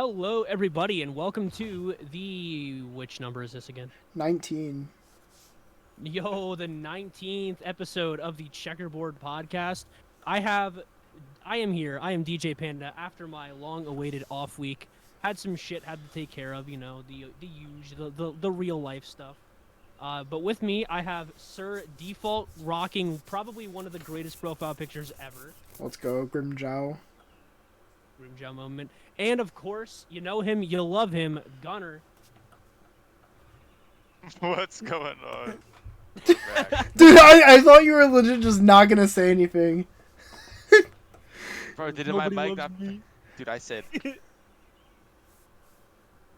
Hello, everybody, and welcome to which number is this again? 19. Yo, the 19th episode of the Checkerboard Podcast. I have, I am here. I am DJ Panda after my long-awaited off week. Had some shit had to take care of, the usual, the real life stuff. But with me, I have Sir Default rocking probably one of the greatest profile pictures ever. Let's go, Grimjow. Grimjow moment. And of course, you know him, you love him, Gunnar. What's going on? Dude, I thought you were legit just not gonna say anything. Bro, didn't my Nobody mic loves not... me. Dude, I said...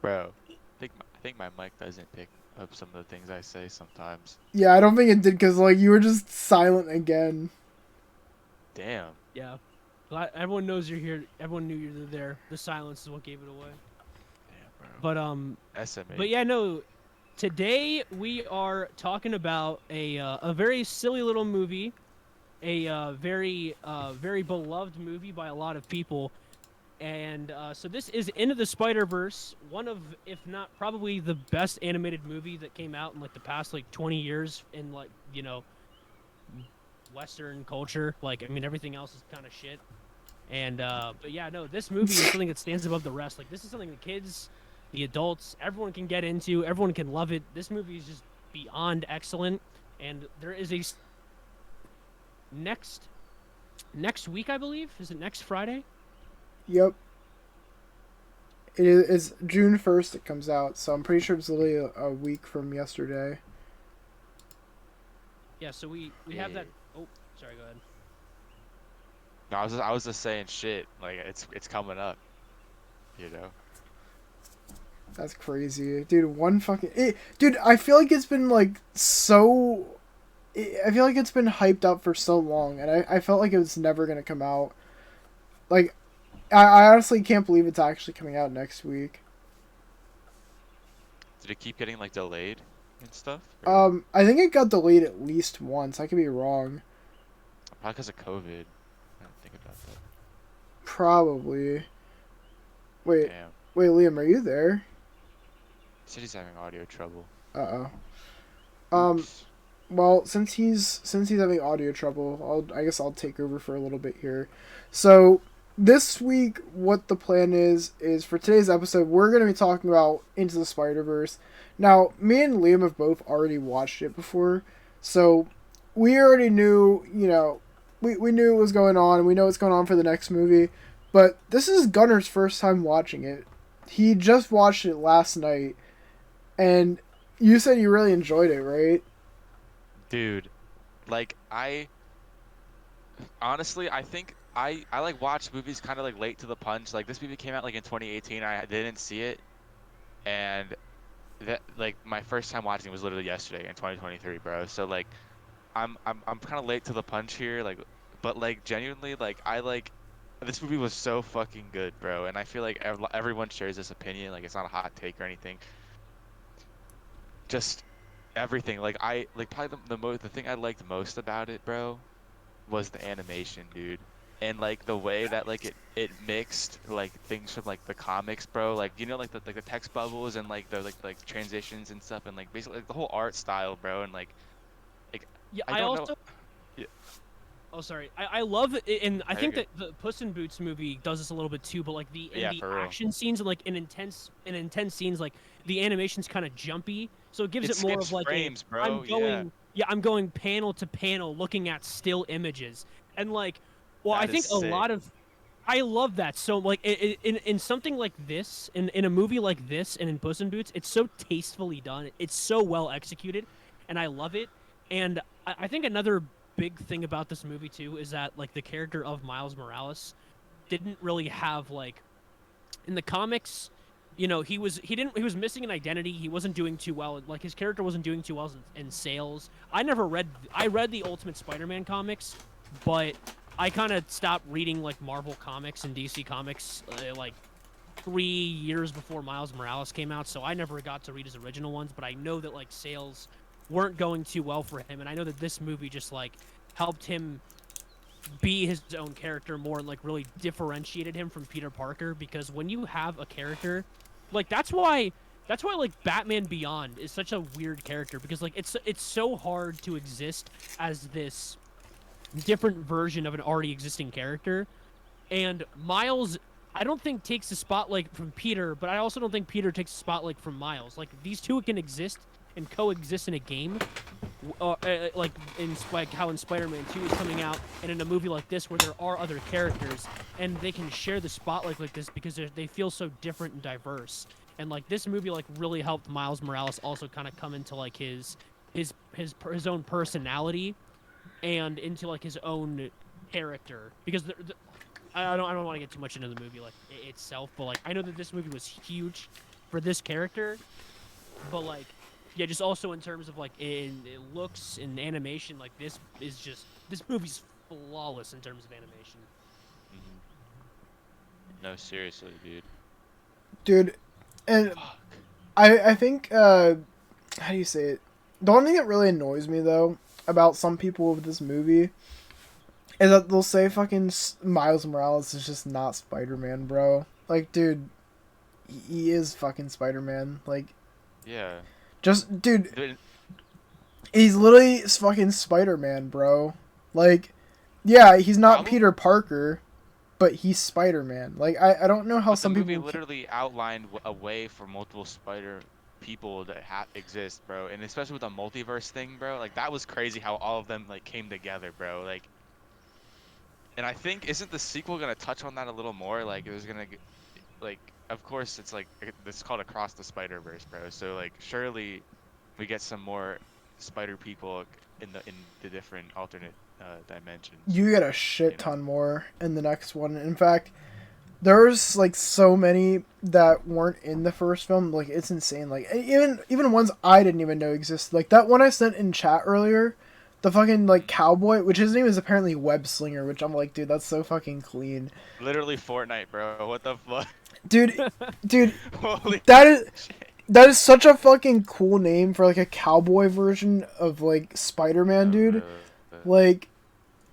Bro, I think my mic doesn't pick up some of the things I say sometimes. Yeah, I don't think it did because, like, you were just silent again. Damn. Yeah. Everyone knows you're here. Everyone knew you were there. The silence is what gave it away. Damn, bro. But SMA. but yeah, no. Today we are talking about a very silly little movie, a very beloved movie by a lot of people, and so this is Into the Spider-Verse, one of, if not probably the best animated movie that came out in like the past 20 years in Western culture. Like, I mean, everything else is kind of shit. And but yeah, no, this movie is something that stands above the rest. Like, this is something the kids, the adults, everyone can get into. Everyone can love it. This movie is just beyond excellent. And there is a next week, I believe. Is it next Friday? Yep. It's June 1st it comes out, so I'm pretty sure it's literally a week from yesterday. Yeah. So we have that. Oh, sorry. Go ahead. No, I was just saying shit. Like, it's coming up. You know? That's crazy. Dude, dude, I feel like it's been, like, I feel like it's been hyped up for so long, and I felt like it was never gonna come out. Like, I honestly can't believe it's actually coming out next week. Did it keep getting, like, delayed and stuff? I think it got delayed at least once. I could be wrong. Probably because of COVID. I didn't think about that. Probably. Wait, Damn. Liam, are you there? He said he's having audio trouble. Uh-oh. Oops. Well, since he's having audio trouble, I guess I'll take over for a little bit here. So, this week, what the plan is for today's episode, we're going to be talking about Into the Spider-Verse. Now, me and Liam have both already watched it before, so we already knew, we knew what was going on, and we know what's going on for the next movie, but this is Gunnar's first time watching it. He just watched it last night, and you said you really enjoyed it, right? Dude, like, honestly, I think I like watch movies kind of like late to the punch. Like, this movie came out like in 2018. I didn't see it, and that, like, my first time watching it was literally yesterday in 2023, bro. So, like, I'm kind of late to the punch here, like, but, like, genuinely, like, this movie was so fucking good, bro. And I feel like everyone shares this opinion. Like, it's not a hot take or anything. Just everything. Like, probably the thing I liked most about it, bro, was the animation, dude. And, like, the way that, like, it mixed, like, things from, like, the comics, bro. Like, like the text bubbles and, like, the like transitions and stuff, and, like, basically, like, the whole art style, bro. And, like Yeah. I don't know. Yeah. Oh, sorry. I love it, and I No, think you're that the Puss in Boots movie does this a little bit too. But like the good. Yeah, for real. action scenes and like in intense scenes, like the animation's kind of jumpy, so it gives It it more skips of like frames, bro. I'm going panel to panel looking at still images, and like, well, I That is think a sick. lot of I love that. So like in something like this, in a movie like this, and in Puss in Boots, it's so tastefully done. It's so well executed, and I love it. And I think another big thing about this movie too is that like the character of Miles Morales didn't really have like in the comics, he was missing an identity. He wasn't doing too well. Like his character wasn't doing too well in sales. I read the Ultimate Spider-Man comics, but I kind of stopped reading like Marvel comics and DC comics like 3 years before Miles Morales came out, so I never got to read his original ones, but I know that like sales weren't going too well for him, and I know that this movie just like helped him be his own character more and like really differentiated him from Peter Parker, because when you have a character like that's why like Batman Beyond is such a weird character, because like it's so hard to exist as this different version of an already existing character. And Miles, I don't think takes the spotlight from Peter, but I also don't think Peter takes the spotlight from Miles. Like these two can exist and coexist in a game, like how in Spider-Man 2 is coming out, and in a movie like this where there are other characters and they can share the spotlight like this because they feel so different and diverse. And like this movie like really helped Miles Morales also kind of come into like his own personality and into like his own character, because I don't want to get too much into the movie like itself, but like I know that this movie was huge for this character, but like yeah, just also in terms of like in looks and animation, like this movie's flawless in terms of animation. No, seriously, dude. Dude, and Fuck. I think how do you say it? The one thing that really annoys me though about some people of this movie is that they'll say fucking Miles Morales is just not Spider-Man, bro. Like, dude, he is fucking Spider-Man. Like, Yeah. just dude, he's literally fucking Spider-Man, bro. Like, yeah, he's not Probably- Peter Parker, but he's Spider-Man. Like, I don't know how But some the movie people literally outlined a way for multiple spider people that exist, bro, and especially with the multiverse thing, bro. Like that was crazy how all of them like came together, bro. Like, and I think isn't the sequel gonna touch on that a little more? Like, it was gonna like, of course, it's like it's called Across the Spider-Verse, bro. So like, surely we get some more spider people in the different alternate dimensions. you get a shit You know? ton more in the next one. In fact, there's like so many that weren't in the first film. Like, it's insane. Like, even ones I didn't even know existed. Like that one I sent in chat earlier, the fucking like cowboy, which his name is apparently Web Slinger, which I'm like, dude, that's so fucking clean. Literally Fortnite, bro. What the fuck? Dude, dude, Holy that is shit. that is such a fucking cool name for like a cowboy version of like Spider-Man, dude. Like,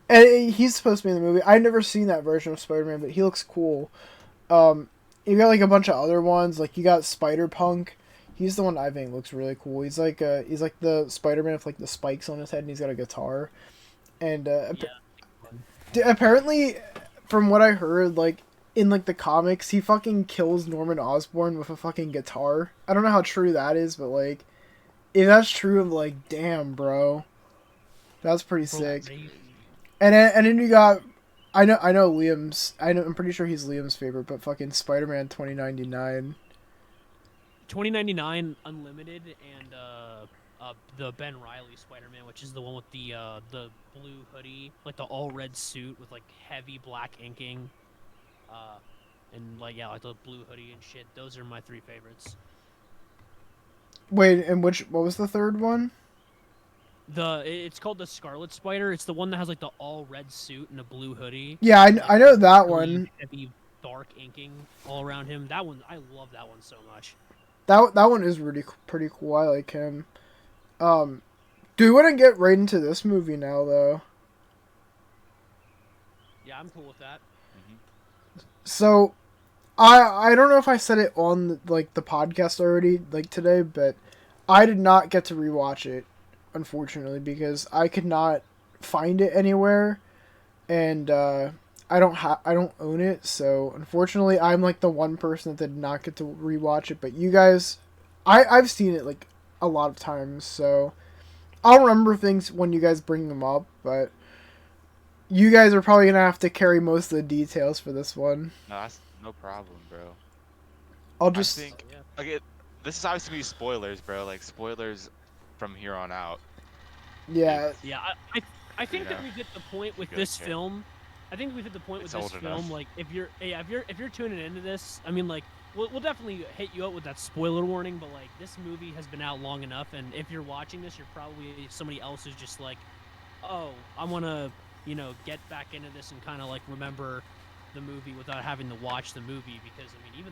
and he's supposed to be in the movie. I've never seen that version of Spider-Man, but he looks cool. You got like a bunch of other ones. Like you got Spider-Punk. He's the one I think looks really cool. He's like the Spider-Man with like the spikes on his head, and he's got a guitar. And apparently, from what I heard, like in like the comics, he fucking kills Norman Osborn with a fucking guitar. I don't know how true that is, but like, if that's true, I'm like, damn, bro, that's pretty sick. And then you got, I'm pretty sure he's Liam's favorite, but fucking Spider-Man 2099. 2099 Unlimited and the Ben Reilly Spider-Man, which is the one with the blue hoodie, like the all red suit with like heavy black inking, and like yeah, like the blue hoodie and shit. Those are my three favorites. Wait, and what was the third one? It's called the Scarlet Spider. It's the one that has like the all red suit and a blue hoodie. Yeah, I know that really one. Heavy dark inking all around him. That one, I love that one so much. That one is really pretty cool. I like him. Do we want to get right into this movie now, though? Yeah, I'm cool with that. So, I don't know if I said it on like the podcast already, like today, but I did not get to rewatch it, unfortunately, because I could not find it anywhere, and I don't own it, so unfortunately I'm like the one person that did not get to rewatch it. But you guys, I've seen it like a lot of times, so I'll remember things when you guys bring them up, but you guys are probably gonna have to carry most of the details for this one. No, that's no problem, bro. I'll just I think like this is obviously gonna be spoilers, bro. Like spoilers from here on out. yeah. Yeah, I think that we've hit the point with this Okay. film. I think we've hit the point It's with this old film. enough. Like, if you're tuning into this, I mean, like, we'll definitely hit you up with that spoiler warning. But like, this movie has been out long enough, and if you're watching this, you're probably somebody else who's just like, oh, I want to, get back into this and kind of like remember the movie without having to watch the movie, because I mean,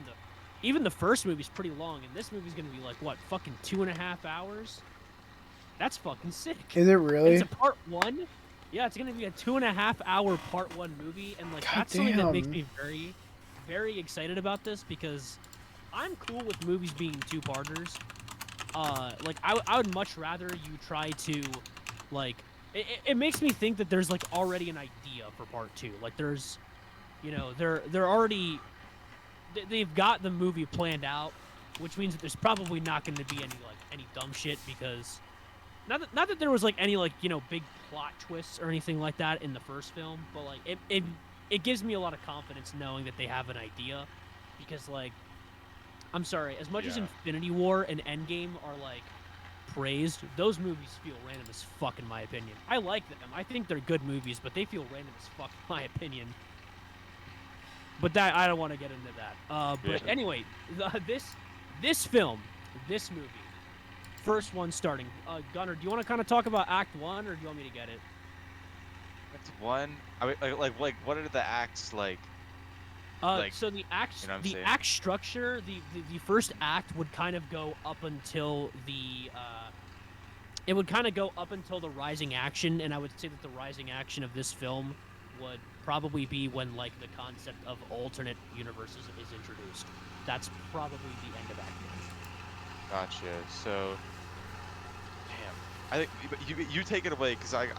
even the first movie's pretty long, and this movie's gonna be like what, fucking 2.5 hours. That's fucking sick. Is it And really? it's a part one. Yeah, it's gonna be a 2.5-hour part one movie, and like God that's something that makes damn. me very, very excited about this because I'm cool with movies being two-parters. Like I would much rather you try to, like, it makes me think that there's like already an idea for part two. Like there's, they're already they've got the movie planned out, which means that there's probably not going to be any dumb shit because not that there was like any like big plot twists or anything like that in the first film, but like it gives me a lot of confidence knowing that they have an idea because like I'm sorry, as much as Yeah. Infinity War and Endgame are like praised, those movies feel random as fuck in my opinion. I like them. I think they're good movies, but they feel random as fuck in my opinion. But that I don't want to get into that. But Yeah. anyway, this film, this movie, first one starting. Gunnar, do you want to kind of talk about Act 1, or do you want me to get it? That's one. I mean, like, what are the acts like? Like, So the act, you know what I'm the saying? act structure, the first act would kind of go up until it would kind of go up until the rising action, and I would say that the rising action of this film would probably be when like the concept of alternate universes is introduced. That's probably the end of Act 1. Gotcha. So, damn. I think you take it away because 'cause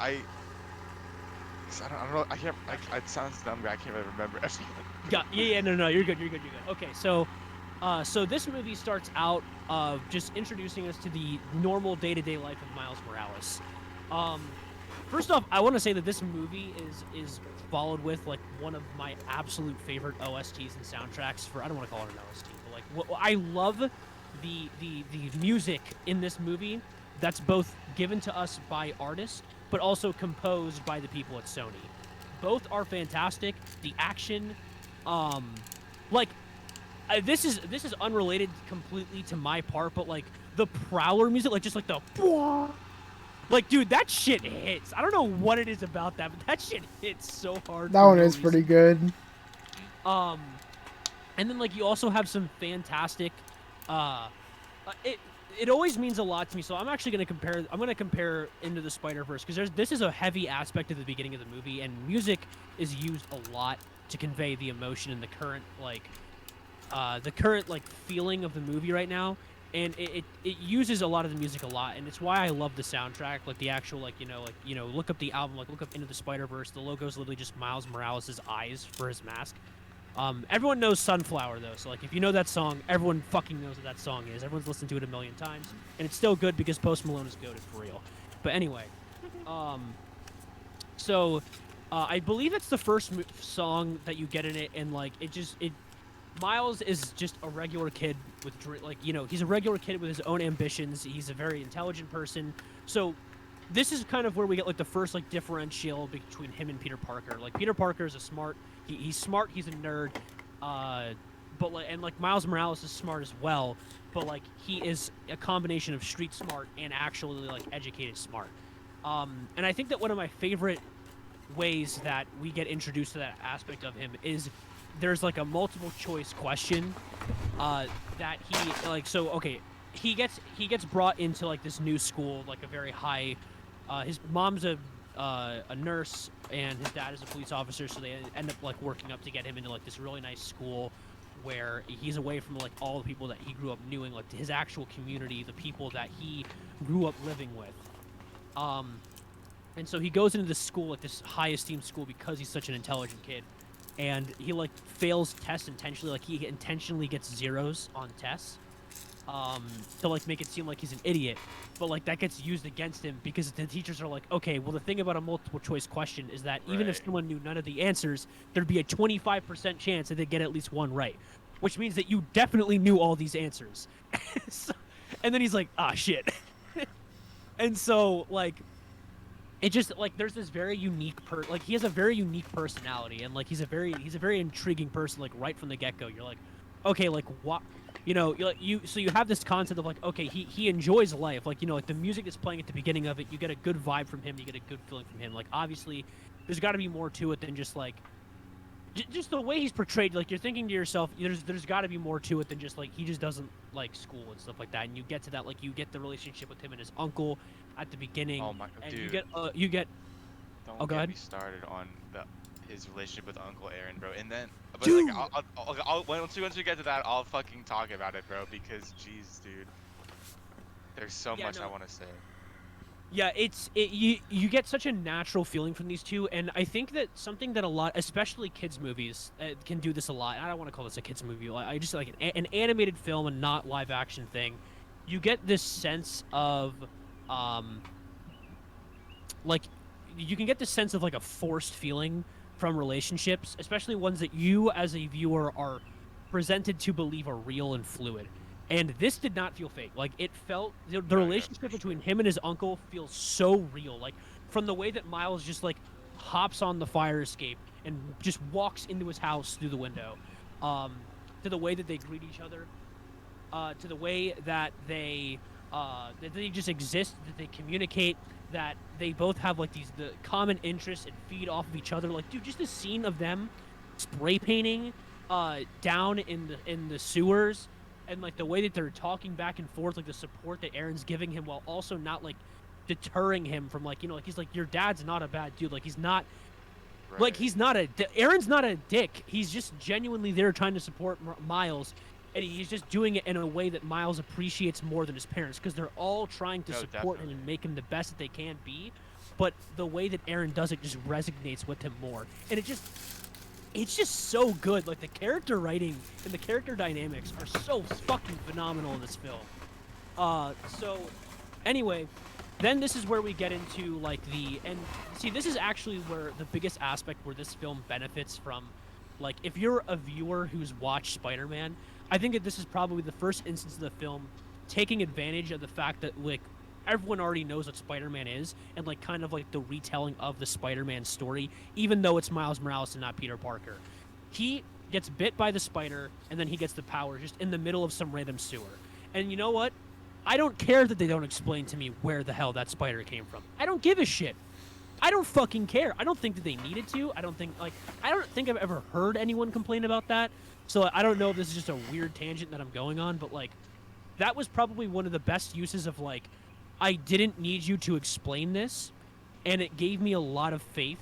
I don't know. I can't. It sounds dumb, but I can't really remember everything. No, you're good. Okay, so this movie starts out just introducing us to the normal day-to-day life of Miles Morales. Um, First off, I want to say that this movie is followed with like one of my absolute favorite OSTs and soundtracks for I don't want to call it an OST, but like I love the music in this movie that's both given to us by artists but also composed by the people at Sony. Both are fantastic. The action, um, like this is unrelated completely to my part, but like the Prowler music, like just like the like, dude, that shit hits. I don't know what it is about that, but that shit hits so hard. That for one no is pretty reason. good. And then like you also have some fantastic. It always means a lot to me. So I'm actually gonna compare. I'm gonna compare Into the Spider-Verse because this is a heavy aspect of the beginning of the movie, and music is used a lot to convey the emotion and the current like feeling of the movie right now. And it uses a lot of the music a lot, and it's why I love the soundtrack. Like the actual look up the album, like look up Into the Spider-Verse. The logo is literally just Miles Morales' eyes for his mask. Everyone knows Sunflower though, so like if you know that song, everyone fucking knows what that song is. Everyone's listened to it a million times, and it's still good because Post Malone is goated for real. But anyway, so I believe it's the first song that you get in it, and like it Miles is just a regular kid with he's a regular kid with his own ambitions. He's a very intelligent person. So this is kind of where we get like the first like differential between him and Peter Parker. Like Peter Parker is he's smart, he's a nerd, but like Miles Morales is smart as well, but like he is a combination of street smart and actually like educated smart. And I think that one of my favorite ways that we get introduced to that aspect of him is there's like a multiple choice question that he gets brought into like this new school, like a very high his mom's a nurse and his dad is a police officer, so they end up like working up to get him into like this really nice school where he's away from like all the people that he grew up knowing, like his actual community, the people that he grew up living with. And so he goes into this school, like this high esteemed school, because he's such an intelligent kid, and he like fails tests intentionally. Like he intentionally gets zeros on tests to like make it seem like he's an idiot, but like that gets used against him because the teachers are like, okay, well the thing about a multiple choice question is that even if Right. someone knew none of the answers, there'd be a 25% chance that they'd get at least one right, which means that you definitely knew all these answers. So, and then he's like, ah, shit. And so like it just like there's this very unique like he has a very unique personality, and like he's a very intriguing person, like right from the get-go. You're like, okay, like what, so you have this concept of like, okay, he enjoys life, like like the music that's playing at the beginning of it, you get a good vibe from him, you get a good feeling from him. Like obviously there's got to be more to it than just like just the way he's portrayed. Like you're thinking to yourself, there's got to be more to it than just like he just doesn't like school and stuff like that. And you get to that, like you get the relationship with him and his uncle at the beginning, Oh my and dude. you get Don't Oh, go get ahead. me started on his relationship with Uncle Aaron, bro. And then, but like, Dude. once we get to that, I'll fucking talk about it, bro. Because, jeez, dude, there's so Yeah, much I no. want to say. Yeah, you get such a natural feeling from these two, and I think that something that a lot, especially kids movies, can do this a lot. I don't want to call this a kids movie. I just like an animated film and not live action thing. You get this sense of, um, like, you can get this sense of like a forced feeling from relationships, especially ones that you as a viewer are presented to believe are real and fluid. And this did not feel fake. Like it felt the No, yeah, for relationship sure. between him and his uncle feels so real. Like from the way that Miles just like hops on the fire escape and just walks into his house through the window, um, to the way that they greet each other, to the way that they just exist, that they communicate, that they both have like the common interests and feed off of each other. Like, dude, just the scene of them spray painting down in the sewers, and like the way that they're talking back and forth, like the support that Aaron's giving him, while also not like deterring him from like like he's like, your dad's not a bad dude. Like he's not. Like Right. he's not Aaron's not a dick. He's just genuinely there trying to support Miles, and he's just doing it in a way that Miles appreciates more than his parents, because they're all trying to No, support him definitely. and make him the best that they can be. But the way that Aaron does it just resonates with him more, and it's just so good. Like the character writing and the character dynamics are so fucking phenomenal in this film. So anyway, then this is where we get into like and see, this is actually where the biggest aspect where this film benefits from, like, if you're a viewer who's watched Spider-Man, I think that this is probably the first instance of the film taking advantage of the fact that like everyone already knows what Spider-Man is, and like kind of like the retelling of the Spider-Man story, even though it's Miles Morales and not Peter Parker. He gets bit by the spider, and then he gets the power just in the middle of some random sewer. And you know what? I don't care that they don't explain to me where the hell that spider came from. I don't give a shit. I don't fucking care. I don't think that they needed to. I don't think I've ever heard anyone complain about that. So I don't know if this is just a weird tangent that I'm going on, but like that was probably one of the best uses of like, I didn't need you to explain this, and it gave me a lot of faith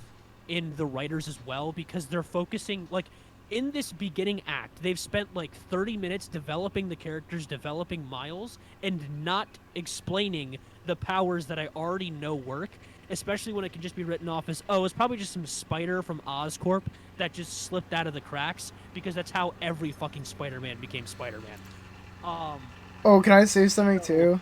in the writers as well, because they're focusing like in this beginning act, they've spent like 30 minutes developing the characters, developing Miles, and not explaining the powers that I already know work, especially when it can just be written off as, oh, it's probably just some spider from Oscorp that just slipped out of the cracks, because that's how every fucking Spider-Man became Spider-Man. Um, Oh, can I say something so- too?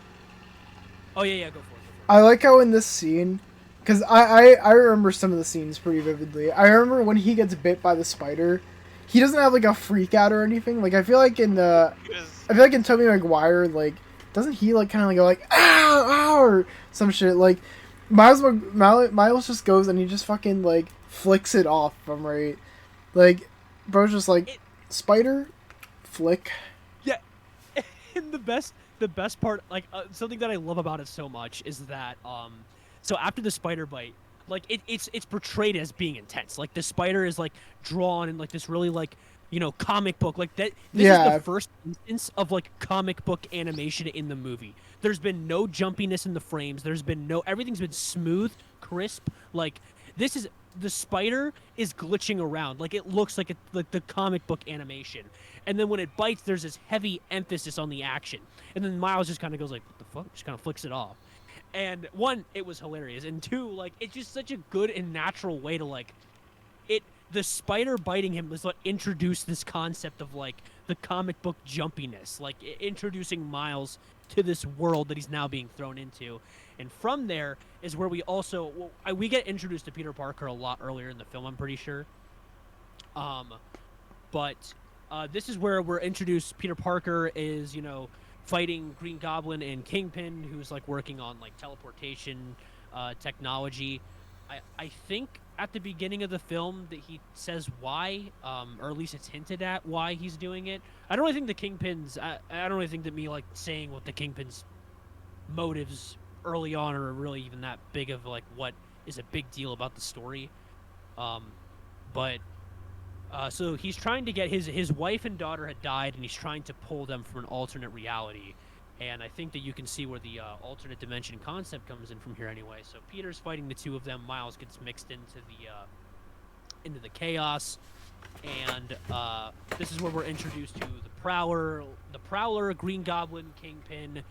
Oh, yeah, go for it. I like how in this scene, because I remember some of the scenes pretty vividly. I remember when he gets bit by the spider, he doesn't have like a freak out or anything. Like I feel like in Tobey Maguire, like doesn't he like kind of like go like ow ow or some shit? Like Miles just goes and he just fucking like flicks it off. If I'm right, like bro's just like spider flick. Yeah, and the best part, like something that I love about it so much is that so after the spider bite, like it's portrayed as being intense. Like the spider is like drawn in like this really like, comic book, like that. This is the first instance of like comic book animation in the movie. There's been no jumpiness in the frames. Everything's been smooth, crisp. Like the spider is glitching around. Like it looks like like the comic book animation. And then when it bites, there's this heavy emphasis on the action. And then Miles just kind of goes like, what the fuck? Just kind of flicks it off. And one, it was hilarious. And two, like, it's just such a good and natural way to like the spider biting him was what introduced this concept of like the comic book jumpiness, like introducing Miles to this world that he's now being thrown into. And from there is where we get introduced to Peter Parker a lot earlier in the film, I'm pretty sure. But this is where we're introduced. Peter Parker is, fighting Green Goblin and Kingpin, who's like working on like teleportation technology. I think at the beginning of the film that he says why, or at least it's hinted at why he's doing it. I don't really think the Kingpin's. I don't really think that me like saying what the Kingpin's motives early on are really even that big of like what is a big deal about the story. But so he's trying to get his wife and daughter had died, and he's trying to pull them from an alternate reality. And I think that you can see where the alternate dimension concept comes in from here anyway. So Peter's fighting the two of them. Miles gets mixed into the chaos, and this is where we're introduced to the Prowler, Green Goblin, Kingpin,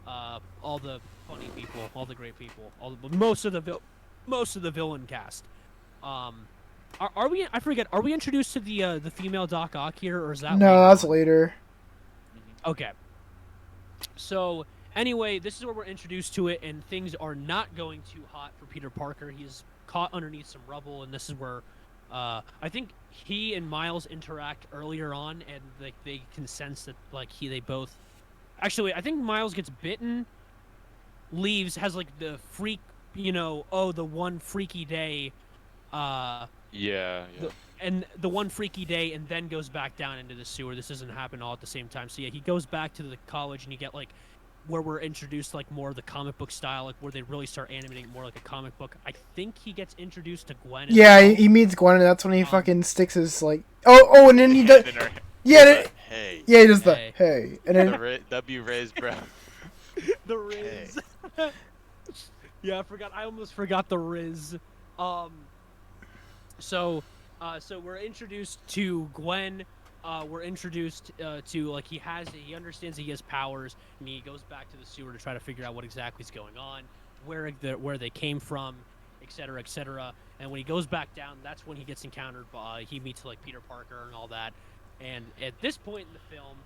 all the funny people, all the great people, most of the villain cast. Are we? I forget. Are we introduced to the female Doc Ock here, or is that No, later that's on? later. Okay. So anyway, this is where we're introduced to it, and things are not going too hot for Peter Parker. He's caught underneath some rubble, and this is where I think he and Miles interact earlier on, and like they can sense that like they both. Actually, I think Miles gets bitten, leaves, has like the freak, the one freaky day. Yeah. And the one freaky day, and then goes back down into the sewer. This doesn't happen all at the same time. So yeah, he goes back to the college, and you get like where we're introduced like more of the comic book style, like where they really start animating it more like a comic book. I think he gets introduced to Gwen. Yeah, he meets Gwen, and that's when he fucking sticks his like. Oh, and then he does. Yeah, Hey. yeah, he does the Hey. hey, and then The W Riz, bro. The Riz. Yeah, I almost forgot the Riz. So we're introduced to Gwen. We're introduced to like he understands he has powers, and he goes back to the sewer to try to figure out what exactly is going on, where they came from, etc., etc. And when he goes back down, that's when he gets encountered by he meets like Peter Parker and all that. And at this point in the film,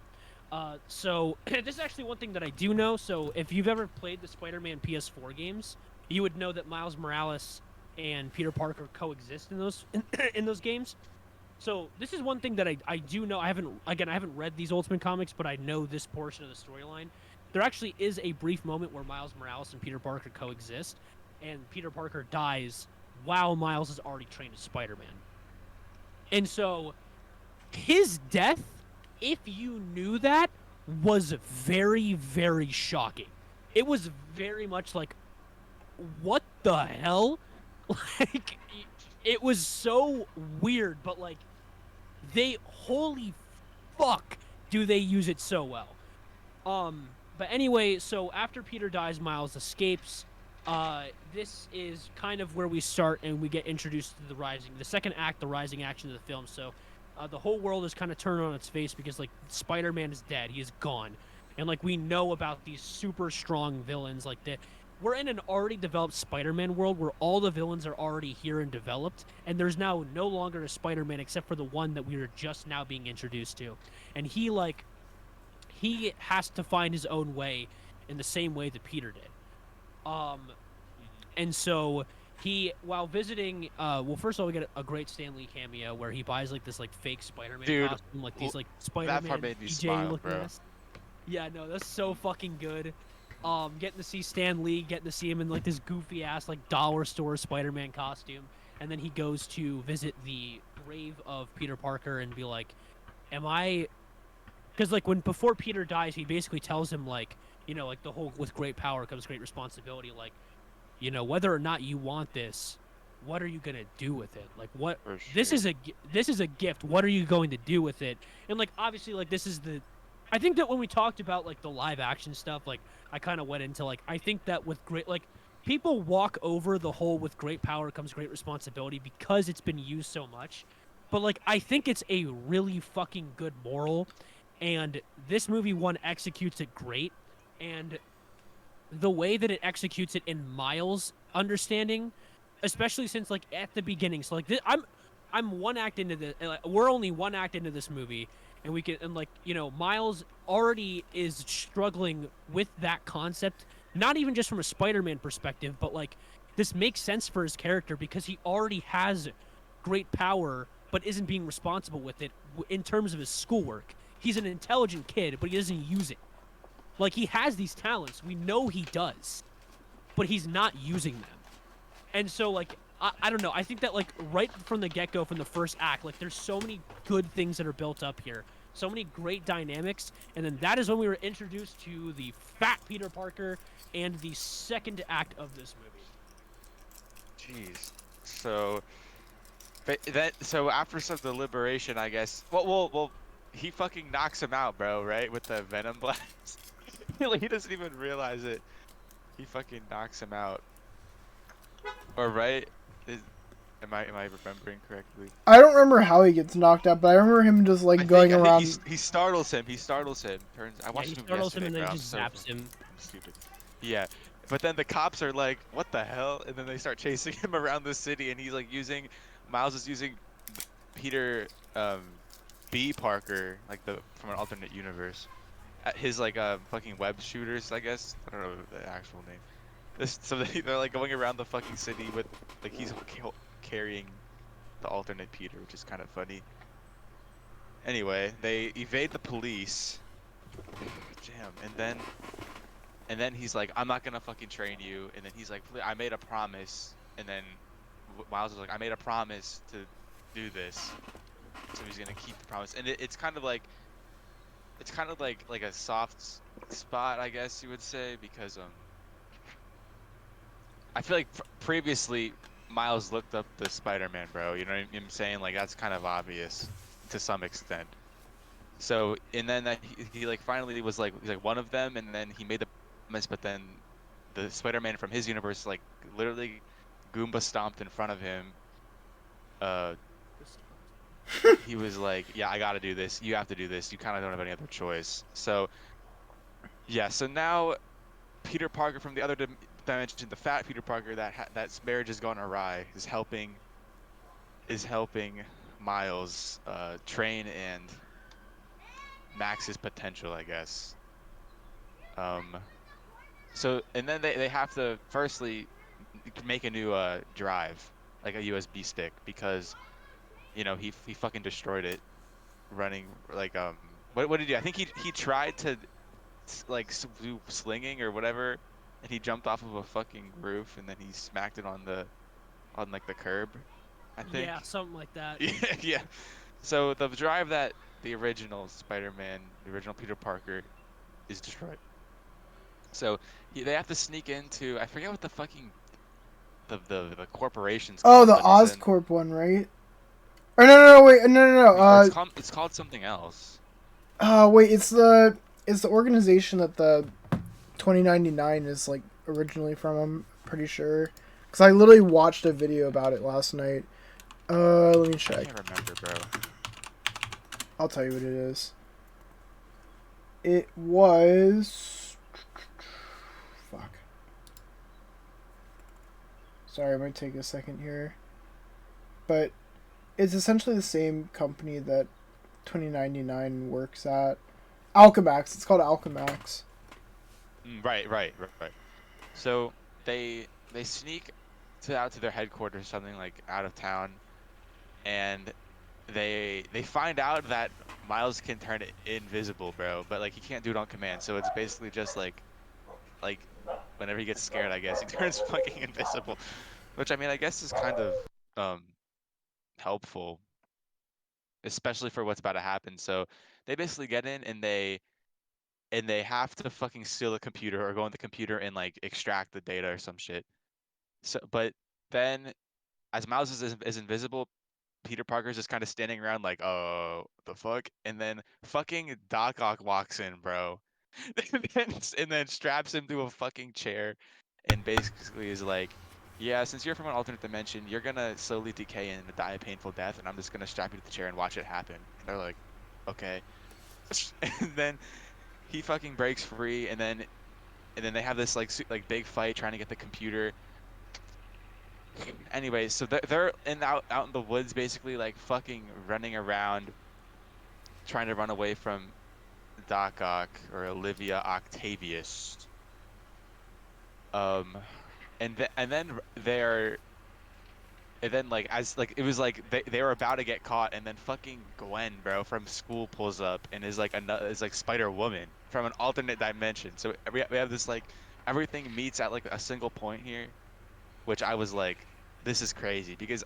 so this is actually one thing that I do know. So if you've ever played the Spider-Man PS4 games, you would know that Miles Morales and Peter Parker coexist in those in those games. So this is one thing that I do know. I haven't read these Ultimate comics, but I know this portion of the storyline. There actually is a brief moment where Miles Morales and Peter Parker coexist, and Peter Parker dies while Miles is already trained as Spider-Man. And so his death, if you knew that, was very, very shocking. It was very much like, what the hell? Like, it was so weird, but like, holy fuck, do they use it so well. But anyway, so after Peter dies, Miles escapes. This is kind of where we start, and we get introduced to the second act, the rising action of the film. So the whole world is kind of turned on its face because like Spider-Man is dead, he is gone, and like we know about these super strong villains like that. We're in an already developed Spider-Man world where all the villains are already here and developed, and there's now no longer a Spider-Man except for the one that we are just now being introduced to. And he has to find his own way in the same way that Peter did. And so while visiting, first of all, we get a great Stan Lee cameo where he buys like this like fake Spider-Man Dude, costume, like these like Spider-Man that part made me DJ smile, looking bro. ass. Yeah, no, that's so fucking good. Getting to see Stan Lee, getting to see him in like this goofy ass like dollar store Spider-Man costume, and then he goes to visit the grave of Peter Parker and be like, "Am I?" Because like before Peter dies, he basically tells him like, like the whole with great power comes great responsibility. Like, whether or not you want this, what are you gonna do with it? Like, what? For This sure. is a gift. What are you going to do with it? And like obviously like this is I think that when we talked about like the live action stuff, like I kind of went into like I think that with great like people walk over the whole with great power comes great responsibility because it's been used so much. But like I think it's a really fucking good moral, and this movie executes it great, and the way that it executes it in Miles' understanding, especially since like at the beginning, so like I'm one act into this. We're only one act into this movie, and Miles already is struggling with that concept, not even just from a Spider-Man perspective, but like this makes sense for his character because he already has great power, but isn't being responsible with it in terms of his schoolwork. He's an intelligent kid, but he doesn't use it. Like he has these talents, we know he does, but he's not using them. And so like I don't know. I think that like right from the get-go, from the first act, like there's so many good things that are built up here, so many great dynamics, and then that is when we were introduced to the fat Peter Parker and the second act of this movie. Jeez. So after some deliberation, I guess. Well, he fucking knocks him out, bro. Right with the venom blast. Like, he doesn't even realize it. He fucking knocks him out. Or right? Is, am I remembering correctly? I don't remember how he gets knocked out, but I remember him just like going I think around. he startles him. He startles him. I Yeah, watched he the movie startles him yesterday, and bro. then I'm just so zaps him. I'm stupid. Yeah. But then the cops are like, "What the hell?" And then they start chasing him around the city, and he's like using Miles is using Peter B. Parker, like the from an alternate universe. His like fucking web shooters, I guess. I don't know the actual name. So they're like going around the fucking city with like he's carrying the alternate Peter, which is kind of funny. Anyway, they evade the police. Damn, and then he's like, I'm not gonna fucking train you. And then he's like, I made a promise. And then Miles is like, I made a promise to do this, so he's gonna keep the promise. And it's kind of like a soft spot, I guess you would say, because I feel like previously Miles looked up the Spider-Man, bro. You know what I'm saying? Like that's kind of obvious to some extent. So and then that he like finally was like he's like one of them, and then he made the promise, but then the Spider-Man from his universe like literally Goomba stomped in front of him. Uh, he was like, "Yeah, I got to do this. You have to do this. You kind of don't have any other choice." So yeah, so now Peter Parker from the other dimension, the fat Peter Parker that's marriage has gone awry, is helping Miles train and max his potential, I guess. Um, so and then they have to firstly make a new drive, like a USB stick, because he fucking destroyed it running like what did he do? I think he tried to like do slinging or whatever, and he jumped off of a fucking roof and then he smacked it on like the curb, I Yeah, think. something like that. Yeah, yeah. So the drive that the original Spider-Man, the original Peter Parker, is destroyed. So they have to sneak into I forget what the fucking the corporation's Oh, called, the but it's in Oscorp one, right? Or no, wait, no. or it's called something else. Wait, it's the organization that the 2099 is like originally from. I'm pretty sure, because I literally watched a video about it last night. Let me I check. can't remember, bro. I'll tell you what it is. It was. Fuck. Sorry, it might take a second here. But it's essentially the same company that 2099 works at. Alchemax. It's called Alchemax. Right. So they sneak out to their headquarters, or something like out of town, and they find out that Miles can turn it invisible, bro. But like he can't do it on command, so it's basically just like whenever he gets scared, I guess he turns fucking invisible. Which I mean, I guess is kind of um helpful, especially for what's about to happen. So they basically get in and they have to fucking steal a computer or go on the computer and like extract the data or some shit. So, but then as Miles is invisible, Peter Parker's just kind of standing around like, oh, the fuck, and then fucking Doc Ock walks in, bro, and then straps him to a fucking chair, and basically is like, yeah, since you're from an alternate dimension, you're gonna slowly decay and die a painful death, and I'm just gonna strap you to the chair and watch it happen. And they're like, okay, and then he fucking breaks free, and then they have this like big fight trying to get the computer. Anyway, so they're out in the woods basically like fucking running around trying to run away from Doc Ock or Olivia Octavius. Um and then like as like it was like they were about to get caught, and then fucking Gwen, bro, from school pulls up and is like Spider-Woman from an alternate dimension. So we have this like everything meets at like a single point here, which I was like, this is crazy because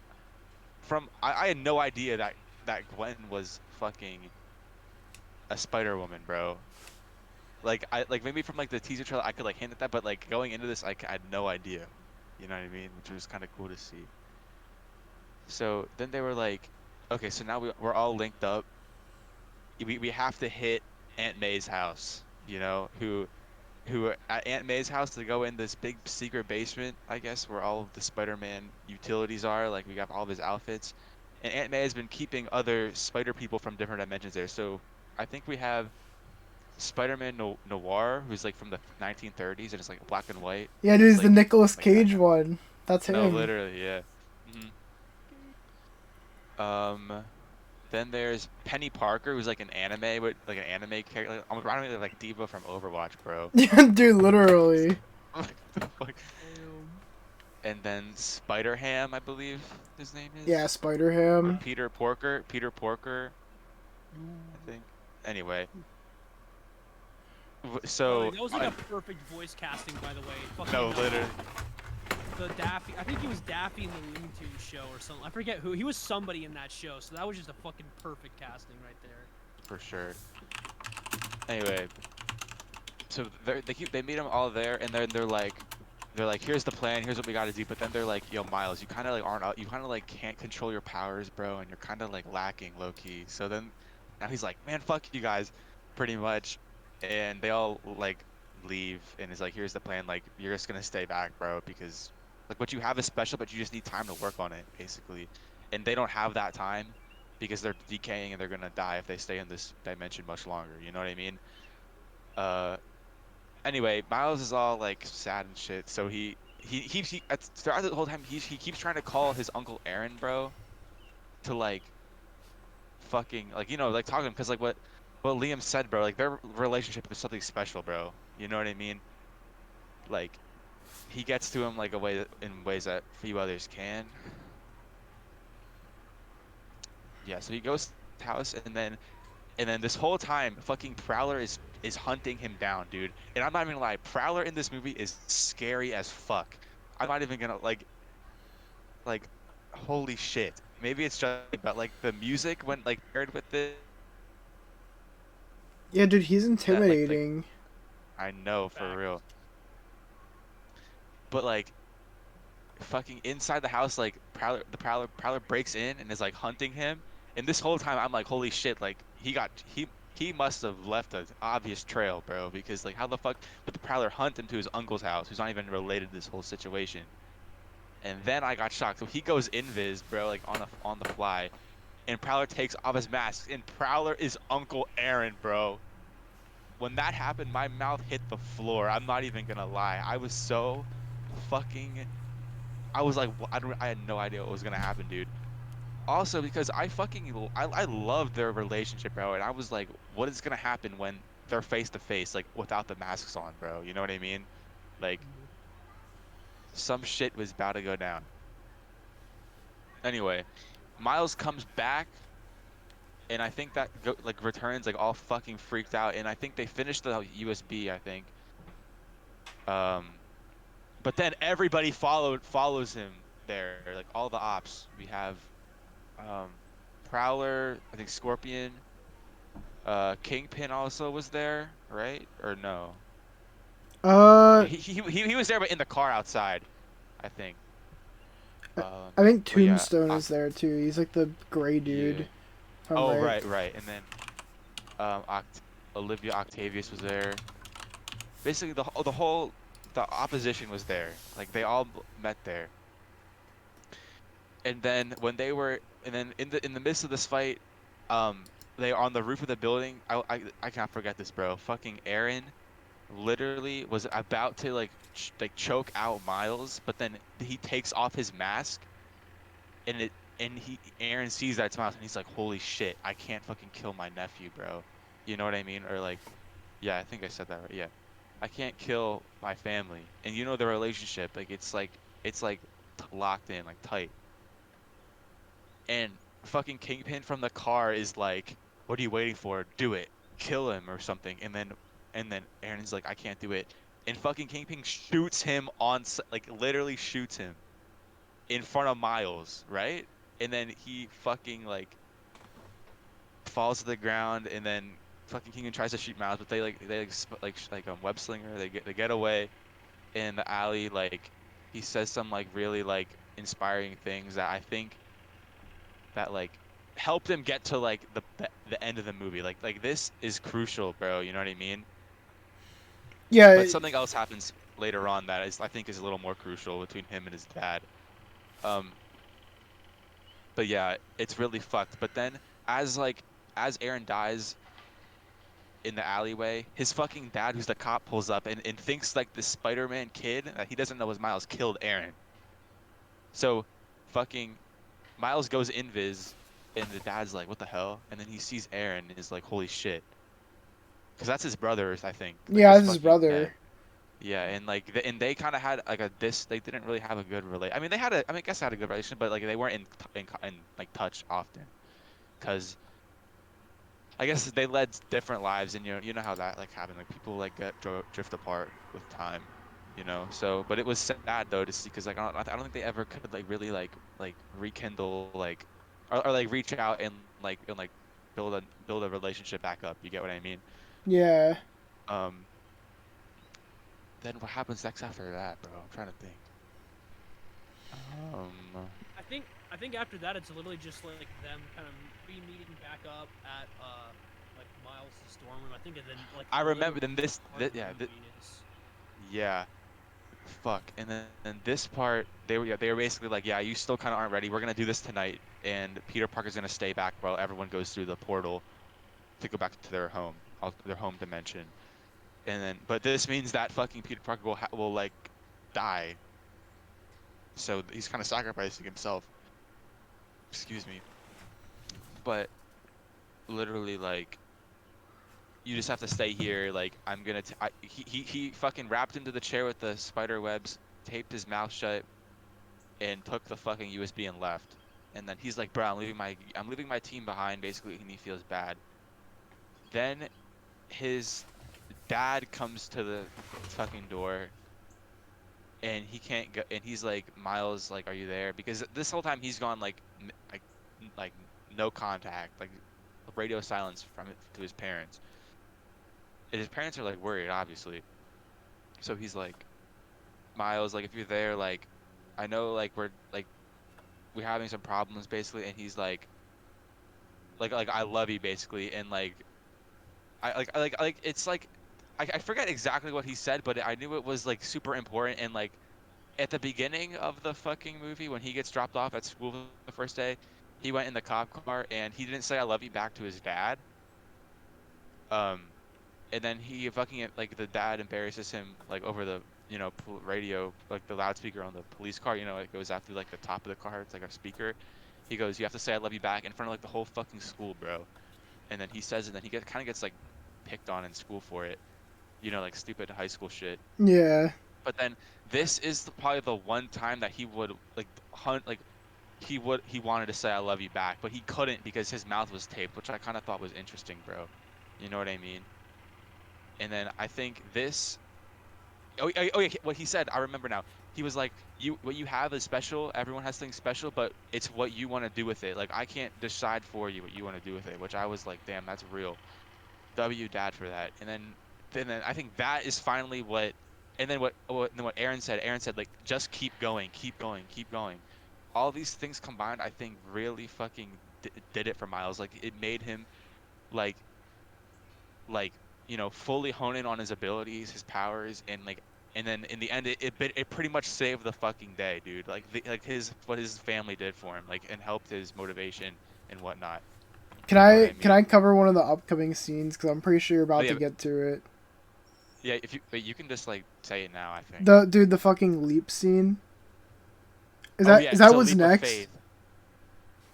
I had no idea that Gwen was fucking a Spider-Woman, bro. Like I like maybe from like the teaser trailer I could like hint at that, but like going into this I had no idea. You know what I mean? Which was kind of cool to see. So then they were like, okay, so now we're all linked up. We have to hit Aunt May's house, who who are at Aunt May's house. They go in this big secret basement, I guess, where all of the Spider-Man utilities are. Like we got all of his outfits, and Aunt May has been keeping other Spider people from different dimensions there. So I think we have Spider-Man Noir, who's like from the 1930s, and it's like black and white. Yeah, dude, It's it's the like Nicolas that Cage kind. one. That's No, him. literally, yeah. Um, then there's Penny Parker, who's like an anime, with like an anime character, like, almost randomly like Diva from Overwatch, bro. Dude, literally. What the fuck? And then Spider Ham, I believe his name Yeah, is, Spider or Ham. Peter Porker, I think. Anyway, By the way, so that was like a perfect voice casting, by the way. no, Fucking literally, the Daffy. I think he was Daffy in the Looney Tunes show or something. I forget who. He was somebody in that show, so that was just a fucking perfect casting right there. for sure. Anyway, so they meet them all there, and they're like, here's the plan, here's what we got to do. But then they're like, yo, Miles, you kind of like aren't out, you kind of like can't control your powers, bro, and you're kind of like lacking low key. So then now he's like, man, fuck you guys, pretty much. And they all like leave, and it's like, here's the plan, like you're just gonna stay back, bro, because like what you have is special, but you just need time to work on it, basically. And they don't have that time because they're decaying and they're gonna die if they stay in this dimension much longer. You know what I mean? Uh, Anyway, Miles is all like sad and shit. So throughout the whole time he keeps trying to call his uncle Aaron, bro, to like fucking like like talk to him because like what Liam said, bro. Like their relationship is something special, bro. You know what I mean? Like he gets to him like in ways that few others can. Yeah. So he goes to his house, and then this whole time, fucking Prowler is hunting him down, dude. And I'm not even gonna lie, Prowler in this movie is scary as fuck. I'm not even gonna like holy shit. Maybe it's just but like the music when like paired with this Yeah, dude, he's that like intimidating. I know for Fact. real. But like fucking inside the house, like Prowler breaks in and is like hunting him. And this whole time I'm like, holy shit, like he must have left an obvious trail, bro, because like how the fuck would the Prowler hunt him to his uncle's house, who's not even related to this whole situation? And then I got shocked. So he goes invis, bro, like on the fly, and Prowler takes off his mask, and Prowler is Uncle Aaron, bro. When that happened, my mouth hit the floor. I'm not even gonna lie. I was so fucking I was like, I had no idea what was gonna happen, dude. Also, because I love their relationship, bro, and I was like, what is gonna happen when they're face to face, like without the masks on, bro? You know what I mean? Like some shit was about to go down. Anyway, Miles comes back, and I think that like returns like all fucking freaked out, and I think they finished the USB, I think. Um, but then everybody follows him there, like all the ops. We have um Prowler, I think Scorpion, Kingpin also was there, right? Or no? Uh, He was there, but in the car outside, I think. I think But yeah, Tombstone is there too. He's like the gray dude. yeah. If I'm Oh, right. right. And then Olivia Octavius was there. Basically, the opposition was there. Like they all met there. And then in the midst of this fight, they are on the roof of the building. I can't forget this, bro. Fucking Aaron literally was about to like choke out Miles, but then he takes off his mask, and Aaron sees that it's Miles, and he's like, holy shit, I can't fucking kill my nephew, bro. You know what I mean? Or like, yeah, I think I said that right. Yeah, I can't kill my family, and the relationship, like it's like locked in, like tight. And fucking Kingpin from the car is like, what are you waiting for? Do it. Kill him or something. And then Aaron's like, I can't do it. And fucking Kingpin shoots him like literally shoots him in front of Miles, right? And then he fucking like falls to the ground, and then fucking Kingpin tries to shoot Miles, but they web slinger. They get away in the alley. Like he says some like really like inspiring things that I think that like help them get to like the end of the movie. Like this is crucial, bro. You know what I mean? Yeah, But something else happens later on that I think is a little more crucial between him and his dad. Um, but yeah, it's really fucked. But then as like as Aaron dies in the alleyway, his fucking dad, who's the cop, pulls up and thinks like the Spider-Man kid that he doesn't know was Miles killed Aaron. So fucking Miles goes invis, and the dad's like, "What the hell?" And then he sees Aaron and is like, "Holy shit!" Because that's his brother, I think, like yeah, just that's his fucking brother. dead. Yeah, and like and they kind of had like a this. They didn't really have a good relate. I mean, they had a. I mean, I guess they had a good relationship, but like they weren't in like touch often. Because I guess they led different lives, and you know how that like happened. Like people like get drift apart with time, you know. So, but it was sad though to see because like I don't think they ever could like really like rekindle like or like reach out and build a relationship back up. You get what I mean? Yeah. Um, then what happens next after that, bro? I'm trying to think. Um, I think after that it's literally just like them kind of re-meeting back up at like Miles' dorm room. I think, and then like I a little remember then this, part of the yeah, movie is yeah. Fuck. And then and this part, they were basically like, yeah, you still kind of aren't ready. We're gonna do this tonight, and Peter Parker's gonna stay back while everyone goes through the portal to go back to their home, their home dimension. And then, but this means that fucking Peter Parker will like die. So he's kind of sacrificing himself. Excuse me. But literally, like, you just have to stay here. Like, I'm gonna. He fucking wrapped into the chair with the spider webs, taped his mouth shut, and took the fucking USB and left. And then he's like, "Bro, I'm leaving my team behind," basically, and he feels bad. Then his dad comes to the fucking door, and he can't go, and he's like, "Miles, like, are you there?" Because this whole time he's gone like no contact, like radio silence from it to his parents. And his parents are like worried, obviously. So he's like, "Miles, like, if you're there, like, I know like we're having some problems basically," and he's like I love you basically, and like I like it's like I forget exactly what he said, but I knew it was like super important. And like at the beginning of the fucking movie when he gets dropped off at school the first day, he went in the cop car and he didn't say I love you back to his dad. Um, and then he fucking like the dad embarrasses him like over the radio, like the loudspeaker on the police car. It goes out through like the top of the car. It's like a speaker. He goes, "You have to say I love you back in front of like the whole fucking school, bro." And then he says, and then he kind of gets like picked on in school for it, like stupid high school shit. Yeah. But then this is probably the one time that he would like hunt, like he wanted to say I love you back, but he couldn't because his mouth was taped, which I kind of thought was interesting, bro. You know what I mean? And then I think this. Oh yeah, what he said, I remember now. He was like, what you have is special. Everyone has things special, but it's what you want to do with it. Like I can't decide for you what you want to do with it," which I was like, "Damn, that's real." W dad for that. And then I think that is finally what. And then what Aaron said. Aaron said like, "Just keep going, keep going, keep going." All these things combined, I think, really fucking did it for Miles. Like it made him like like fully hone in on his abilities, his powers, and then in the end it pretty much saved the fucking day, dude. Like what his family did for him, like, and helped his motivation and whatnot. Can You know what I I can mean? I cover one of the upcoming scenes because I'm pretty sure you're Oh about to yeah, get to it. yeah. If you But you can just like say it now, I think. The fucking leap scene. Is Oh that yeah, is it's that a what's leap of next? faith.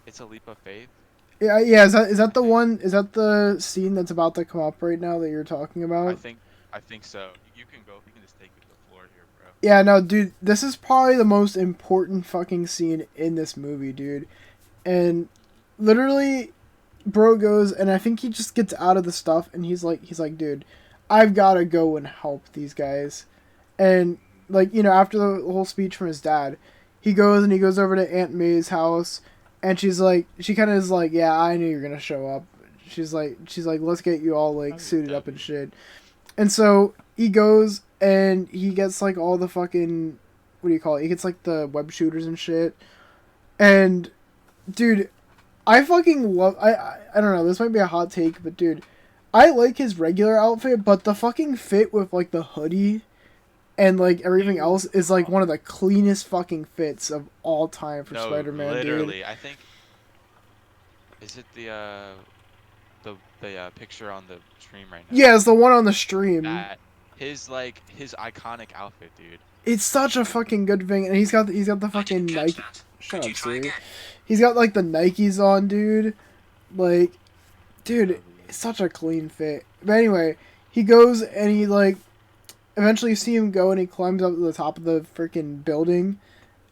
It's a leap of faith, Yeah, yeah. Is that I the think. one? Is that the scene that's about to come up right now that you're talking I about? think I think so. You can go. You can just take the floor here, bro. Yeah, no, dude. This is probably the most important fucking scene in this movie, dude. And literally, bro goes, and I think he just gets out of the stuff, and he's like, dude, I've gotta go and help these guys. And like, after the whole speech from his dad, he goes over to Aunt May's house, and she kind of is like, yeah, I knew you were gonna show up. She's like, let's get you all like Oh yeah, suited up and W. shit. And so he goes and he gets like all the fucking, what do you call it? He gets like the web shooters and shit. And dude, I fucking love. I don't know. This might be a hot take, but dude, I like his regular outfit, but the fucking fit with like the hoodie and like everything else is like one of the cleanest fucking fits of all time for No, Spider-Man, literally. dude. I think is it the picture on the stream right now? Yeah, it's the one on the stream. That his iconic outfit, dude. It's such a fucking good thing, and he's got the fucking Nike. Shut up, Siri. He's got like the Nikes on, dude. Like, dude, it's such a clean fit. But anyway, he goes and he like eventually you see him go and he climbs up to the top of the freaking building,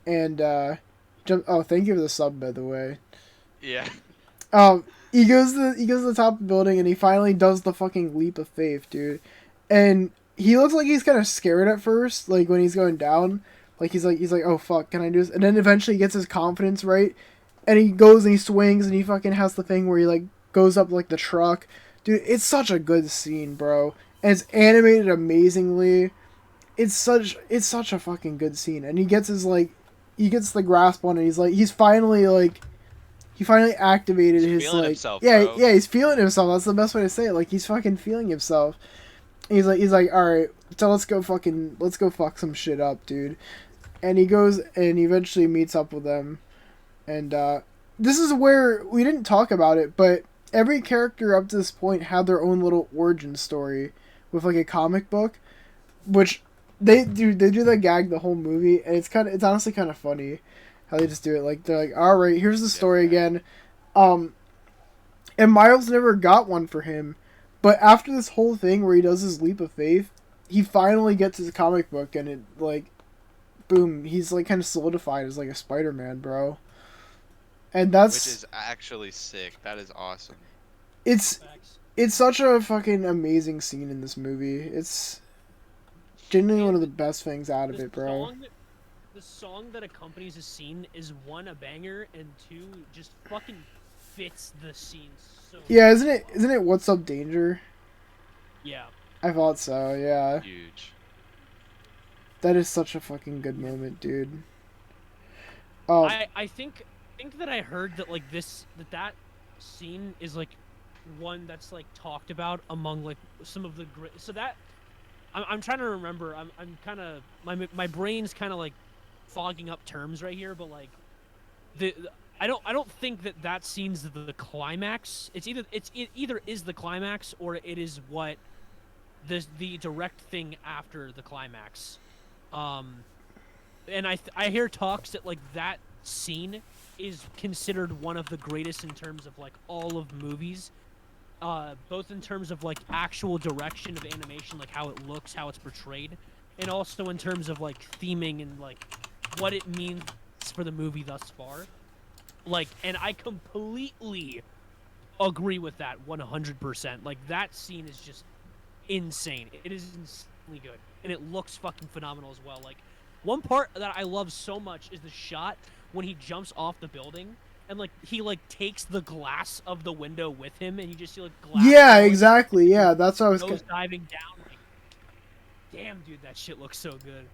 and oh, thank you for the sub, by the way. Yeah. He goes to the top of the building and he finally does the fucking leap of faith, dude. And he looks like he's kind of scared at first, like when he's going down. Like he's like, oh fuck, can I do this? And then eventually he gets his confidence right, and he goes and he swings and he fucking has the thing where he like goes up like the truck. Dude, it's such a good scene, bro. And it's animated amazingly. It's such a fucking good scene. And he gets the grasp on it. He's finally activated He's his feeling like himself, yeah, bro. yeah, he's feeling himself. That's the best way to say it. Like he's fucking feeling himself. And he's like, all right, so let's go fuck some shit up, dude. And he goes and he eventually meets up with them. And this is where we didn't talk about it, but every character up to this point had their own little origin story with like a comic book, which they do the gag the whole movie, and it's honestly kind of funny how they just do it. Like they're like, all right, here's the story again, and Miles never got one for him, but after this whole thing where he does his leap of faith, he finally gets his comic book, and it like, boom, he's like kind of solidified as like a Spider-Man, bro. And which is actually sick. That is awesome. It's such a fucking amazing scene in this movie. It's genuinely one of the best things out of it, bro. The song that accompanies the scene is one, a banger, and two, just fucking fits the scene so yeah, isn't it What's Up Danger? Yeah. I thought so, yeah. Huge. That is such a fucking good moment, dude. I think that I heard that like that scene is like one that's like talked about among like some of the great. So that I'm trying to remember. I'm kind of my brain's kind of like fogging up terms right here, but like I don't think that scene's the climax. It either is the climax or it is what the direct thing after the climax. And I hear talks that like that scene is considered one of the greatest in terms of like all of movies, both in terms of like actual direction of animation, like how it looks, how it's portrayed, and also in terms of like theming and like what it means for the movie thus far. Like, and I completely agree with that 100%. Like that scene is just insane. It is insanely good, and it looks fucking phenomenal as well. Like one part that I love so much is the shot when he jumps off the building and like he like takes the glass of the window with him, and you just see like glass. Yeah, exactly. Yeah, that's what I was diving down. Like, damn, dude, that shit looks so good.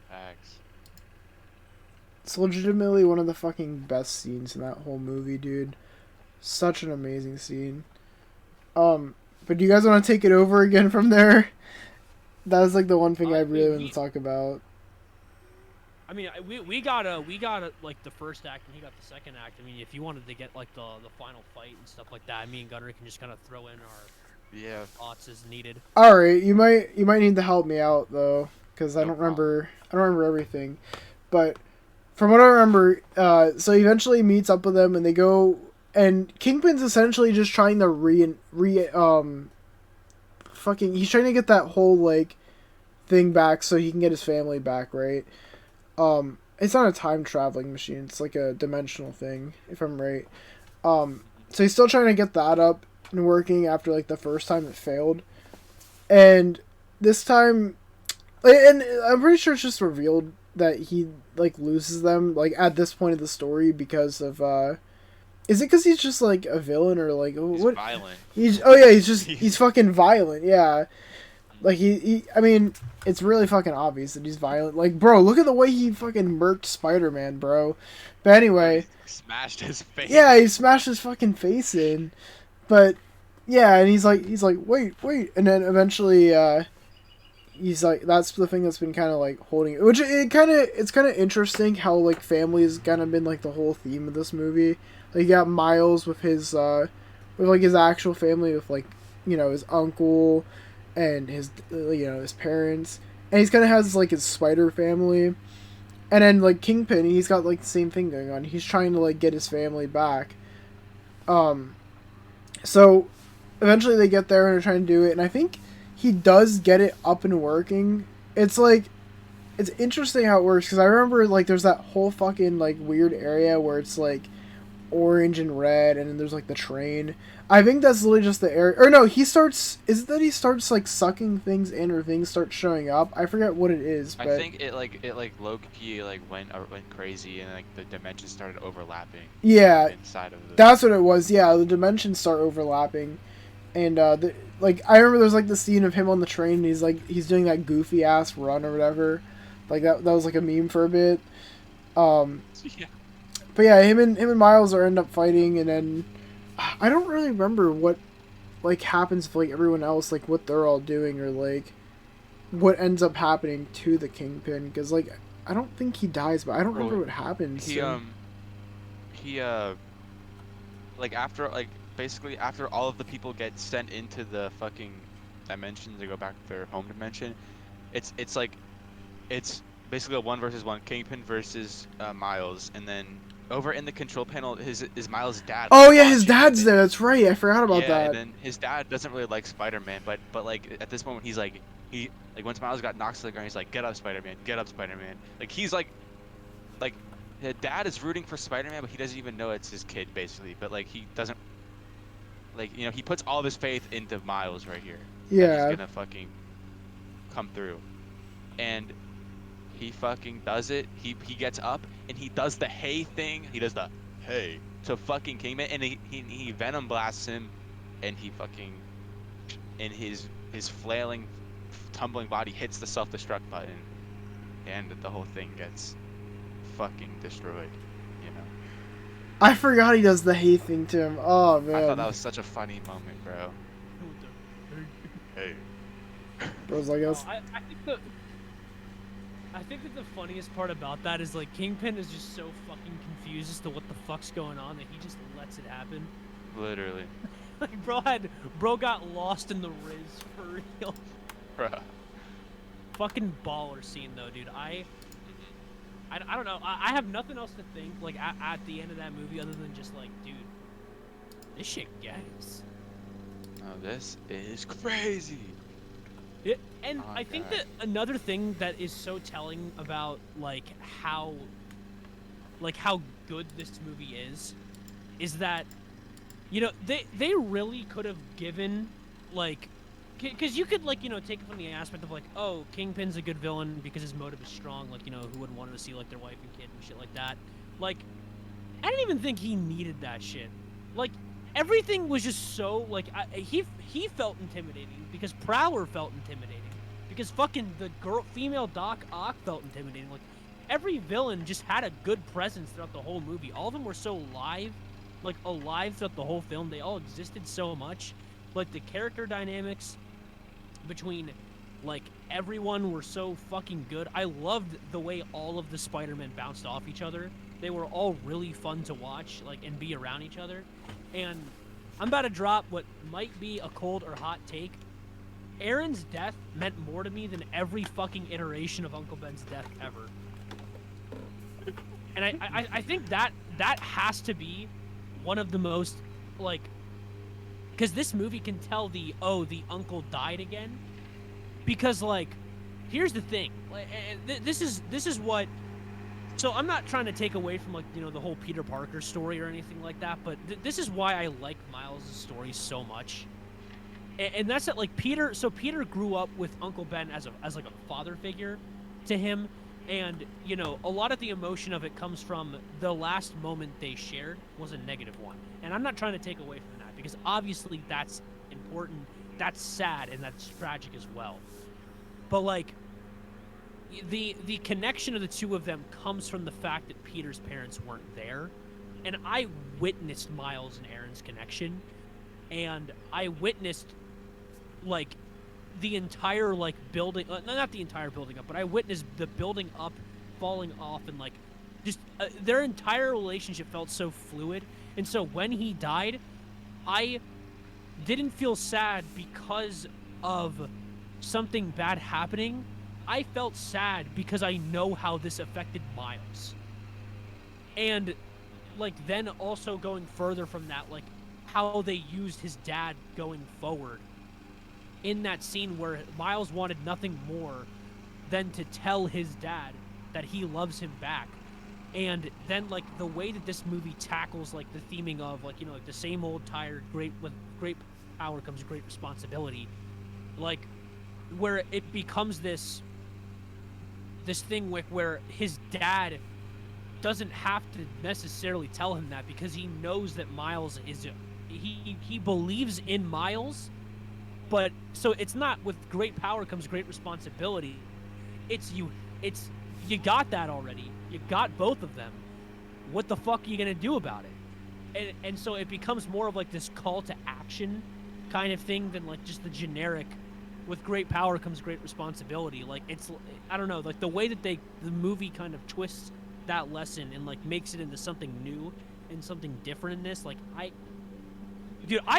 Facts. It's legitimately one of the fucking best scenes in that whole movie, dude. Such an amazing scene. But do you guys want to take it over again from there? That was like the one thing I really want to talk about. I mean, we got like the first act, and he got the second act. I mean, if you wanted to get like the final fight and stuff like that, me and Gunnar can just kind of throw in our thoughts as needed. All right, you might need to help me out though, because I don't remember everything. But from what I remember, so he eventually meets up with them, and they go, and Kingpin's essentially just trying to he's trying to get that whole like thing back so he can get his family back, right? It's not a time traveling machine, it's like a dimensional thing, if I'm right. So he's still trying to get that up and working after like the first time it failed. And this time, and I'm pretty sure it's just revealed that he like loses them like at this point of the story because of is it because he's just like a villain or like what? Violent. He's fucking violent, yeah. Like I mean, it's really fucking obvious that he's violent. Like, bro, look at the way he fucking murked Spider-Man, bro. But anyway, he smashed his face. Yeah, he smashed his fucking face in. But Yeah, and he's like, wait, and then eventually, he's like, that's the thing that's been kind of like holding, which it's kind of interesting how like family has kind of been like the whole theme of this movie. Like you got Miles with like his actual family, with like, his uncle and his his parents, and he's kind of has like his spider family, and then like Kingpin, he's got like the same thing going on. He's trying to like get his family back. Um, so eventually they get there and they're trying to do it, and I think he does get it up and working. It's like, it's interesting how it works, because I remember like there's that whole fucking like weird area where it's like orange and red, and then there's like the train. I think that's literally just the area, or no, he starts, is it that he starts like sucking things in, or things start showing up? I forget what it is, but I think it low-key like went crazy, and like the dimensions started overlapping. yeah, Inside of the. that's what it was. Yeah, the dimensions start overlapping, and like I remember there's like the scene of him on the train, and he's doing that goofy ass run or whatever, like that was like a meme for a bit. Yeah. But yeah, him and Miles end up fighting, and then I don't really remember what like happens with like everyone else, like what they're all doing, or like what ends up happening to the Kingpin, because like I don't think he dies, but I don't remember what happens. He like after like basically after all of the people get sent into the fucking dimension to go back to their home dimension, it's basically a 1 versus 1, Kingpin versus Miles, and then over in the control panel is Miles' dad. Oh yeah, his dad's there. That's right. I forgot about that. And then his dad doesn't really like Spider-Man, but like at this moment he's like once Miles got knocked to the ground, he's like, get up, Spider-Man, get up, Spider-Man. Like he's like the dad is rooting for Spider-Man, but he doesn't even know it's his kid basically. But like he doesn't he puts all of his faith into Miles right here. Yeah. He's gonna fucking come through, and he fucking does it. He gets up and he does the hey thing. He does the hey to fucking Kingman, and he venom blasts him, and he fucking his flailing, tumbling body hits the self-destruct button, and the whole thing gets fucking destroyed. I forgot he does the hey thing to him. Oh man. I thought that was such a funny moment, bro. Hey. Bro's like us. I think that the funniest part about that is like Kingpin is just so fucking confused as to what the fuck's going on that he just lets it happen. Literally. Like bro got lost in the Riz for real. Bruh. Fucking baller scene though, dude. I don't know. I have nothing else to think like at the end of that movie other than just like, dude, this shit gangs. Oh, this is crazy. Yeah, and I think that another thing that is so telling about like how good this movie is that they really could have given like, because you could like take it from the aspect of like, oh, Kingpin's a good villain because his motive is strong, like who wouldn't want to see like their wife and kid and shit like that. Like I didn't even think he needed that shit. Like everything was just so like he felt intimidating because Prowler felt intimidating because fucking the female Doc Ock felt intimidating. Like every villain just had a good presence throughout the whole movie. All of them were so alive throughout the whole film. They all existed so much. Like the character dynamics between like everyone were so fucking good. I loved the way all of the Spider-Men bounced off each other. They were all really fun to watch, like, and be around each other. And I'm about to drop what might be a cold or hot take. Aaron's death meant more to me than every fucking iteration of Uncle Ben's death ever. And I think that has to be one of the most, like, because this movie can tell the uncle died again. Because, like, here's the thing. Like, this is what. So I'm not trying to take away from like the whole Peter Parker story or anything like that, but this is why I like Miles' story so much, and that's that like Peter. So Peter grew up with Uncle Ben as like a father figure to him, and a lot of the emotion of it comes from the last moment they shared was a negative one, and I'm not trying to take away from that because obviously that's important, that's sad, and that's tragic as well, but like. The connection of the two of them comes from the fact that Peter's parents weren't there, and I witnessed Miles and Aaron's connection, and I witnessed like the entire like building, not the entire building up, but I witnessed the building up falling off, and like just their entire relationship felt so fluid. And so when he died, I didn't feel sad because of something bad happening. I felt sad because I know how this affected Miles. And like then also going further from that, like how they used his dad going forward in that scene where Miles wanted nothing more than to tell his dad that he loves him back. And then like the way that this movie tackles like the theming of like, you know, like the same old tired with great power comes great responsibility, like where it becomes this thing where his dad doesn't have to necessarily tell him that, because he knows that Miles is he believes in Miles. But so it's not with great power comes great responsibility. It's you got that already. You got both of them. What the fuck are you gonna do about it? And so it becomes more of like this call to action kind of thing than like just the generic with great power comes great responsibility. Like it's, I don't know, like the way that the movie kind of twists that lesson and like makes it into something new and something different in this. Like I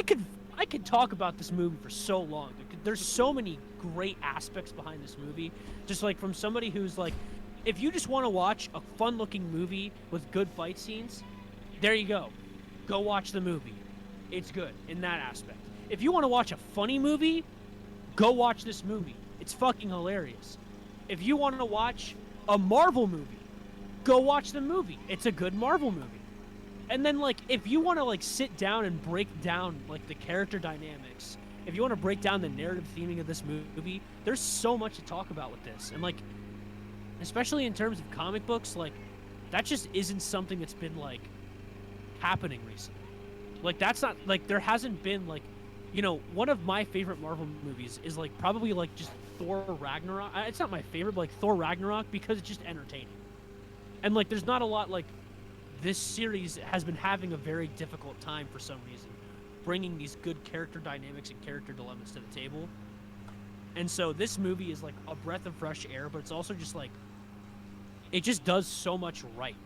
could talk about this movie for so long. There's so many great aspects behind this movie. Just like from somebody who's like, if you just want to watch a fun-looking movie with good fight scenes, there you go. Go watch the movie. It's good in that aspect. If you want to watch a funny movie, go watch this movie. It's fucking hilarious. If you want to watch a Marvel movie, go watch the movie. It's a good Marvel movie. And then, like, if you want to, like, sit down and break down, like, the character dynamics, if you want to break down the narrative theming of this movie, there's so much to talk about with this. And, like, especially in terms of comic books, like, that just isn't something that's been, like, happening recently. Like, that's not, like, there hasn't been, like, you know, one of my favorite Marvel movies is, like, probably, like, just Thor Ragnarok. It's not my favorite, but, like, Thor Ragnarok, because it's just entertaining. And, like, there's not a lot, like, this series has been having a very difficult time for some reason, bringing these good character dynamics and character dilemmas to the table. And so this movie is like a breath of fresh air, but it's also just like, it just does so much right.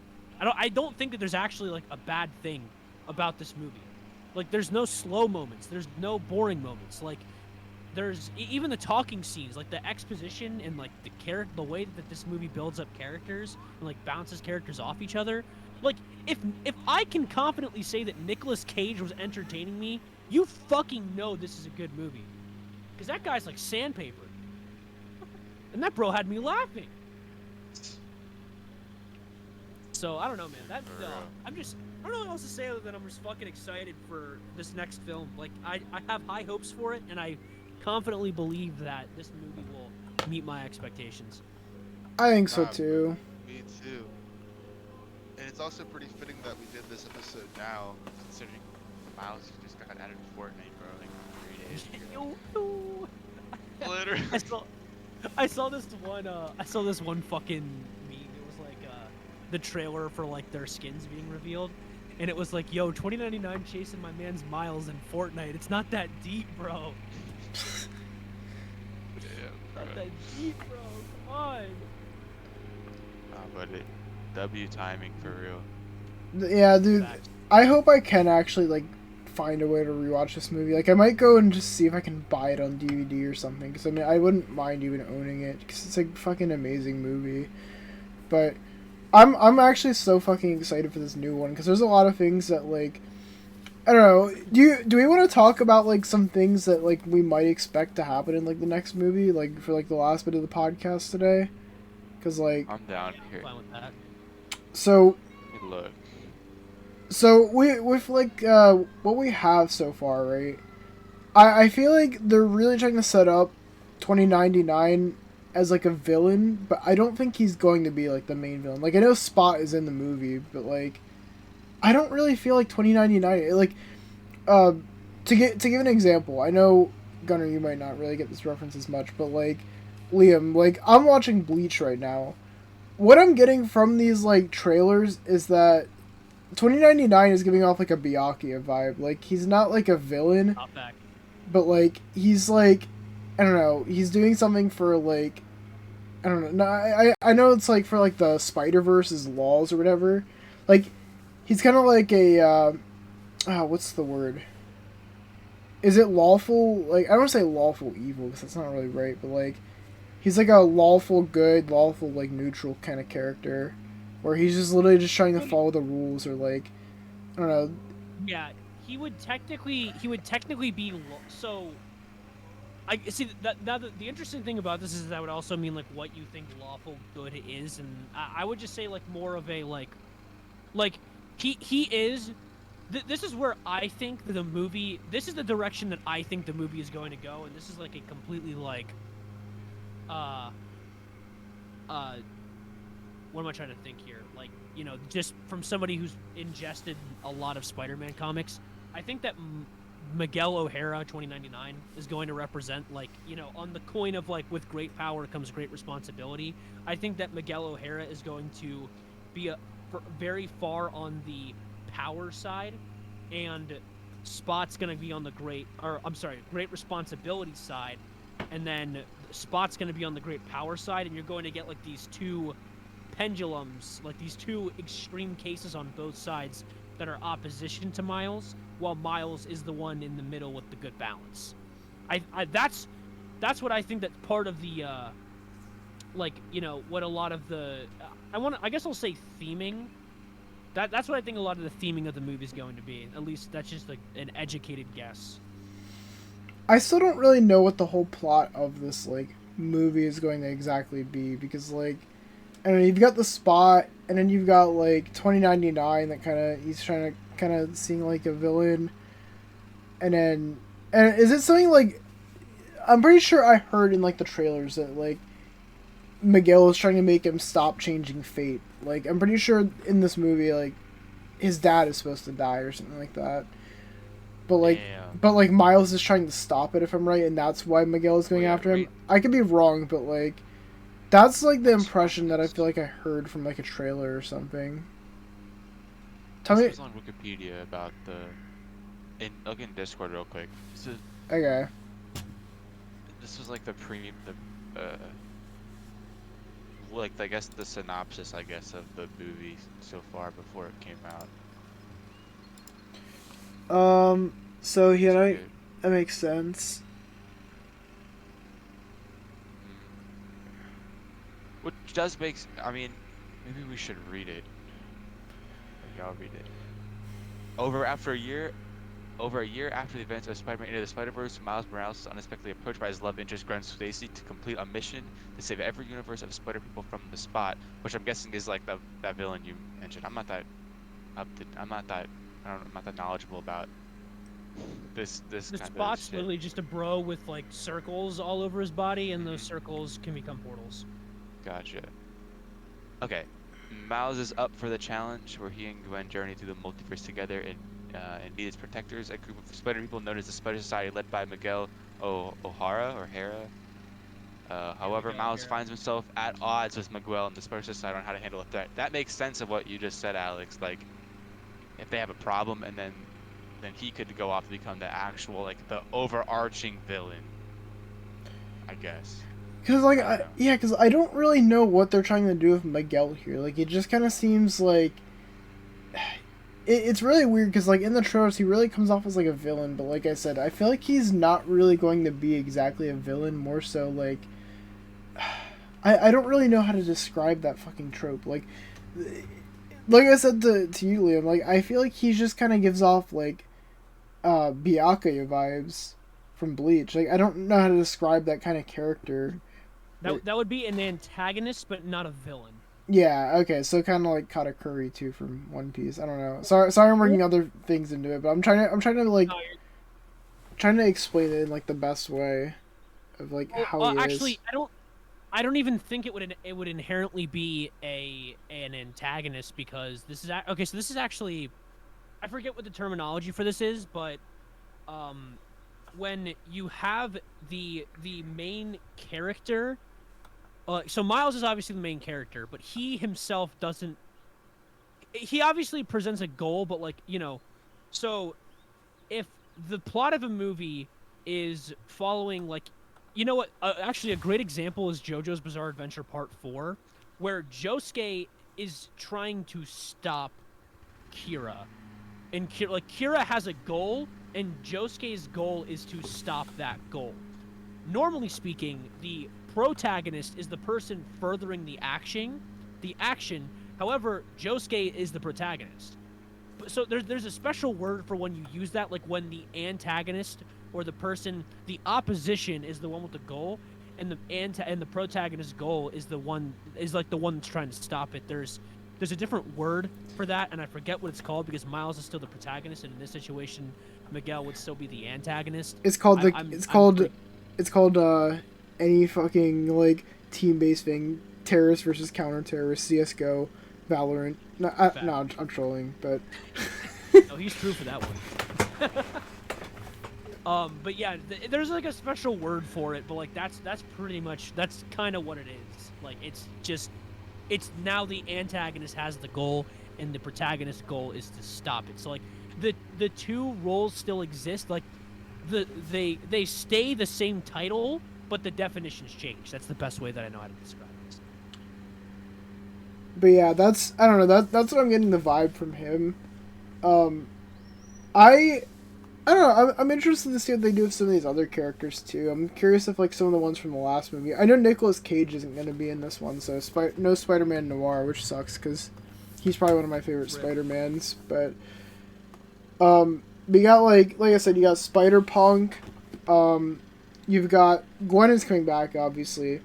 I don't think that there's actually like a bad thing about this movie. Like there's no slow moments, there's no boring moments. Like there's even the talking scenes, like the exposition and like the way that this movie builds up characters and like bounces characters off each other. Like, if I can confidently say that Nicolas Cage was entertaining me, you fucking know this is a good movie. Because that guy's like sandpaper. And that bro had me laughing. So, I don't know, man. I don't know what else to say other than I'm just fucking excited for this next film. Like, I have high hopes for it, and I confidently believe that this movie will meet my expectations. I think so, too. Me too. And it's also pretty fitting that we did this episode now, Considering Miles just got added to Fortnite, bro, like 3 days ago. literally. I saw this one fucking meme. It was like the trailer for like their skins being revealed, and it was like, yo, 2099 chasing my man's Miles in Fortnite. It's not that deep, bro. Yeah, Not that deep, bro. Come on. But W timing for real. Yeah, dude. Fact. I hope I can actually like find a way to rewatch this movie. Like I might go and just see if I can buy it on DVD or something. Because I mean, I wouldn't mind even owning it because it's like a fucking amazing movie. But I'm actually so fucking excited for this new one because there's a lot of things that like I don't know. Do we want to talk about like some things that like we might expect to happen in like the next movie, like for like the last bit of the podcast today? Because like I'm down here. Fine with that. So Hey, look. So with like what we have so far, right? I feel like they're really trying to set up 2099 as like a villain, but I don't think he's going to be like the main villain. Like I know Spot is in the movie, but like I don't really feel like 2099 like to give an example. I know Gunnar, you might not really get this reference as much, but like Liam, like I'm watching Bleach right now. What I'm getting from these like trailers is that 2099 is giving off like a Byakuya vibe. Like he's not like a villain, Not back. but like he's like, I don't know, he's doing something for like, I don't know. No, I know it's like for like the Spider Verse's laws or whatever. Like he's kind of like a what's the word? Is it lawful? Like I don't want to say lawful evil because that's not really right, but like he's like a lawful good, lawful like neutral kind of character, where he's just literally just trying to follow the rules or like, I don't know. Yeah, he would technically be so. I see that now the interesting thing about this is that would also mean like what you think lawful good is, and I would just say like more of a like he is. This is where I think the movie. This is the direction that I think the movie is going to go, and this is like a completely like, what am I trying to think here? Like, you know, just from somebody who's ingested a lot of Spider-Man comics, I think that Miguel O'Hara 2099 is going to represent, like, you know, on the coin of like with great power comes great responsibility. I think that Miguel O'Hara is going to be very far on the power side, and Spot's going to be on the great responsibility side, and then Spot's going to be on the great power side, and you're going to get like these two pendulums, like these two extreme cases on both sides that are opposition to Miles, while Miles is the one in the middle with the good balance. That's what I think that part of the like, you know, what a lot of the I guess I'll say theming. That's what I think a lot of the theming of the movie is going to be. At least that's just like an educated guess. I still don't really know what the whole plot of this like movie is going to exactly be, because like, I don't know, you've got the Spot, and then you've got like 2099 that kind of he's trying to kind of seem like a villain, and is it something like, I'm pretty sure I heard in like the trailers that like Miguel is trying to make him stop changing fate. Like I'm pretty sure in this movie like his dad is supposed to die or something like that. But like Miles is trying to stop it, if I'm right, and that's why Miguel is going after him. I could be wrong, but like that's like the impression that I feel like I heard from like a trailer or something. Tell me. This was on Wikipedia about look in Discord real quick. Okay. This was like like I guess the synopsis of the movie so far before it came out. So yeah, that makes sense. Which does make, I mean, maybe we should read it. Or y'all read it. Over a year after the events of Spider-Man Into the Spider-Verse, Miles Morales is unexpectedly approached by his love interest Gwen Stacy to complete a mission to save every universe of Spider people from the Spot, which I'm guessing is like that villain you mentioned. I'm not that knowledgeable about this The kind of Spot's shit. literally just a bro with like circles all over his body, and those circles can become portals. Gotcha. Okay. Miles is up for the challenge where he and Gwen journey through the multiverse together and meet its protectors, a group of spider people known as the Spider Society led by Miguel O'Hara or Hera. However, Miles finds himself at odds with Miguel and the Spider Society on how to handle a threat. That makes sense of what you just said, Alex. Like, if they have a problem, and then he could go off to become the actual, like, the overarching villain, I guess. Because like because I don't really know what they're trying to do with Miguel here. Like it just kind of seems like it's really weird, because like in the trailers he really comes off as like a villain, but like I said, I feel like he's not really going to be exactly a villain. More so like I don't really know how to describe that fucking trope. Like I said to you, Liam, like I feel like he just kind of gives off like Byakuya vibes from Bleach. Like I don't know how to describe that kind of character. That would be an antagonist, but not a villain. Yeah, okay, so kind of like Katakuri too from One Piece. I don't know. Sorry, I'm working other things into it, but I'm trying to like trying to explain it in like the best way of like how he actually, is. I don't even think it would inherently be an antagonist, because this is okay. So this is actually, I forget what the terminology for this is, but when you have the main character. So Miles is obviously the main character, but he himself doesn't. he obviously presents a goal, but like, so if the plot of a movie is following like, what? Actually, a great example is JoJo's Bizarre Adventure Part 4, where Josuke is trying to stop Kira, and Kira has a goal, and Josuke's goal is to stop that goal. Normally speaking, the protagonist is the person furthering the action. However, Josuke is the protagonist. So there's a special word for when you use that, like when the antagonist or the opposition is the one with the goal, and the protagonist's goal is the one that's trying to stop it. There's a different word for that, and I forget what it's called because Miles is still the protagonist, and in this situation, Miguel would still be the antagonist. It's called any fucking like team-based thing. Terrorist versus counter-terrorist, CS:GO, Valorant. No, I'm trolling, but No, he's true for that one. But yeah, there's like a special word for it, but like that's kind of what it is. Like it's now the antagonist has the goal, and the protagonist's goal is to stop it. So like the two roles still exist. Like they stay the same title, but the definitions change. That's the best way that I know how to describe this. But yeah, I don't know, that's what I'm getting the vibe from him. I don't know, I'm interested to see what they do with some of these other characters too. I'm curious if like some of the ones from the last movie. I know Nicolas Cage isn't going to be in this one, so no Spider-Man Noir, which sucks because he's probably one of my favorite Spider-Mans. But you got like I said, you got Spider-Punk. You've got Gwen is coming back, obviously.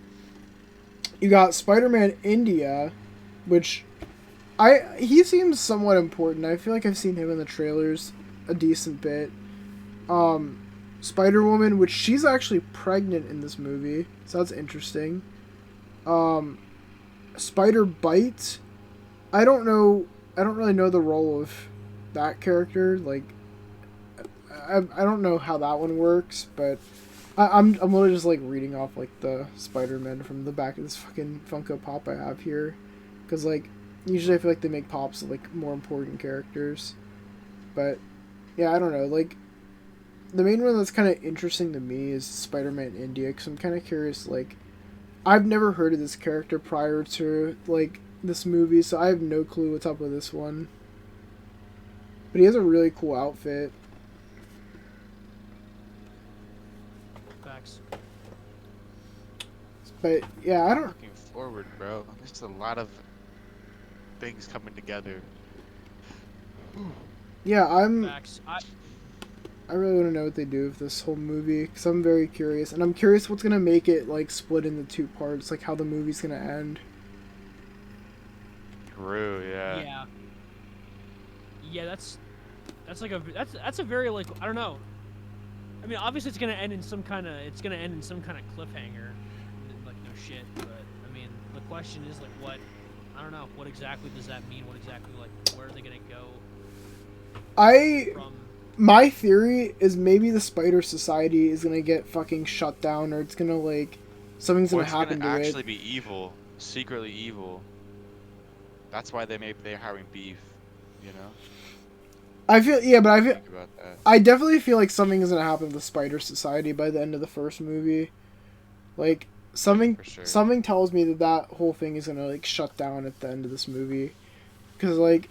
You got Spider-Man India, which he seems somewhat important. I feel like I've seen him in the trailers a decent bit. Spider-Woman, which she's actually pregnant in this movie, so that's interesting. Spider-Bite, I don't really know the role of that character. Like, I don't know how that one works, but I'm literally just like reading off like the Spider-Man from the back of this fucking Funko Pop I have here, because like usually I feel like they make pops of like more important characters, but yeah, I don't know. Like the main one that's kind of interesting to me is Spider-Man India, because I'm kind of curious. Like I've never heard of this character prior to like this movie, so I have no clue what's up with this one. But he has a really cool outfit. Facts. But yeah, I don't. Looking forward, bro. There's a lot of things coming together. Yeah, Facts. I really want to know what they do with this whole movie, because I'm very curious, and I'm curious what's gonna make it like split into two parts, like how the movie's gonna end. True. Yeah. Yeah. Yeah, that's a very like, I don't know. I mean, obviously it's gonna end in some kind of cliffhanger, like no shit. But I mean, the question is like, what? I don't know. What exactly does that mean? What exactly like? Where are they gonna go? My theory is maybe the Spider Society is gonna get fucking shut down, or it's gonna like something's gonna happen to it. It's gonna actually be evil, secretly evil. That's why they're having beef, you know. I feel Think about that. I definitely feel like something is gonna happen to the Spider Society by the end of the first movie. Like something tells me that whole thing is gonna like shut down at the end of this movie, because like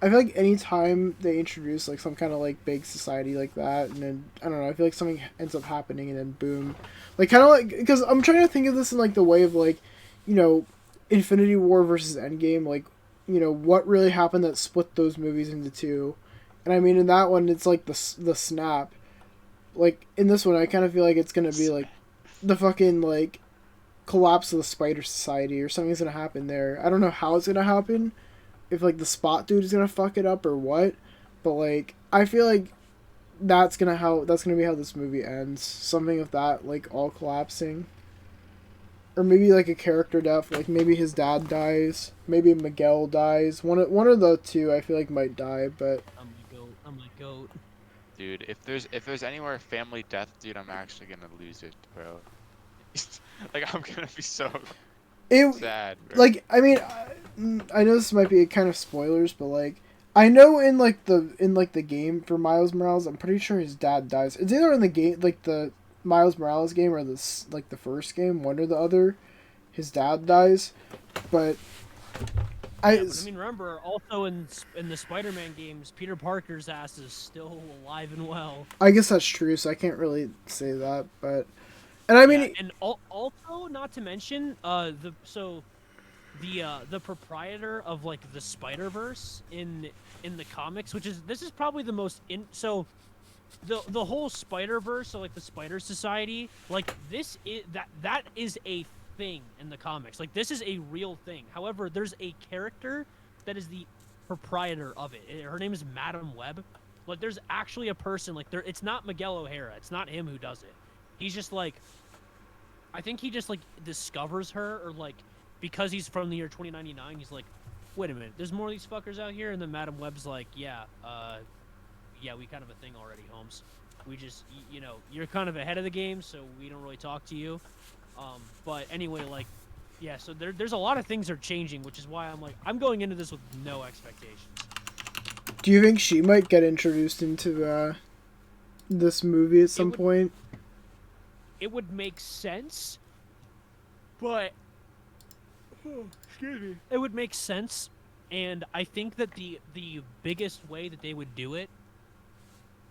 I feel like anytime they introduce like some kind of like big society like that, and then I don't know, I feel like something ends up happening, and then boom, like kind of like, because I'm trying to think of this in like the way of like, you know, Infinity War versus Endgame, like, you know, what really happened that split those movies into two. And I mean, in that one, it's like the snap. Like, in this one, I kind of feel like it's going to be like the fucking, like, collapse of the Spider Society, or something's going to happen there. I don't know how it's going to happen. If, like, the Spot dude is going to fuck it up or what. But, like, I feel like that's going to be how this movie ends. Something of that, like, all collapsing. Or maybe, like, a character death. Like, maybe his dad dies. Maybe Miguel dies. One of the two, I feel like, might die, but... I'm like, goat. Dude, if there's anywhere family death, dude, I'm actually gonna lose it, bro. Like, I'm gonna be so sad, bro. Like, I mean, I know this might be kind of spoilers, but like I know in the game for Miles Morales, I'm pretty sure his dad dies. It's either in the game, like the Miles Morales game, or the first game, one or the other. His dad dies, but But I mean, remember also in the Spider-Man games, Peter Parker's ass is still alive and well. I guess that's true, so I can't really say that, but and I mean, and also not to mention the proprietor of like the Spider-Verse in the comics, this is probably the most the whole Spider-Verse, so like the Spider Society, like this is that is a thing in the comics. Like this is a real thing. However, there's a character that is the proprietor of it. Her name is Madam Web. Like there's actually a person like there. It's not Miguel O'Hara. It's not him who does it. He's just like, I think he just like discovers her, or like because he's from the year 2099. He's like, wait a minute, there's more of these fuckers out here. And then Madam Web's like, yeah, we kind of a thing already, Holmes. We just, you're kind of ahead of the game, so we don't really talk to you. But anyway, like, yeah, so there's a lot of things are changing, which is why I'm like, I'm going into this with no expectations. Do you think she might get introduced into this movie at some point? It would make sense, but excuse me. It would make sense, and I think that the biggest way that they would do it,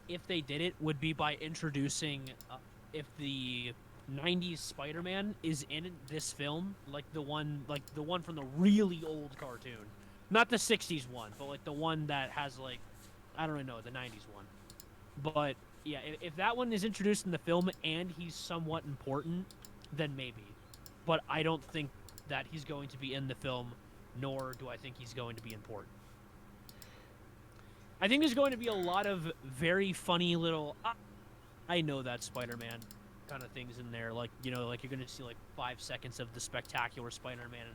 if they did it, would be by introducing if the 90s Spider-Man is in this film, like the one from the really old cartoon, not the 60s one, but like the one that has like, I don't know, the 90s one. But yeah, if that one is introduced in the film and he's somewhat important, then maybe. But I don't think that he's going to be in the film, nor do I think he's going to be important. I think there's going to be a lot of very funny little, I know that Spider-Man kind of things in there, like like you're gonna see like 5 seconds of the spectacular Spider-Man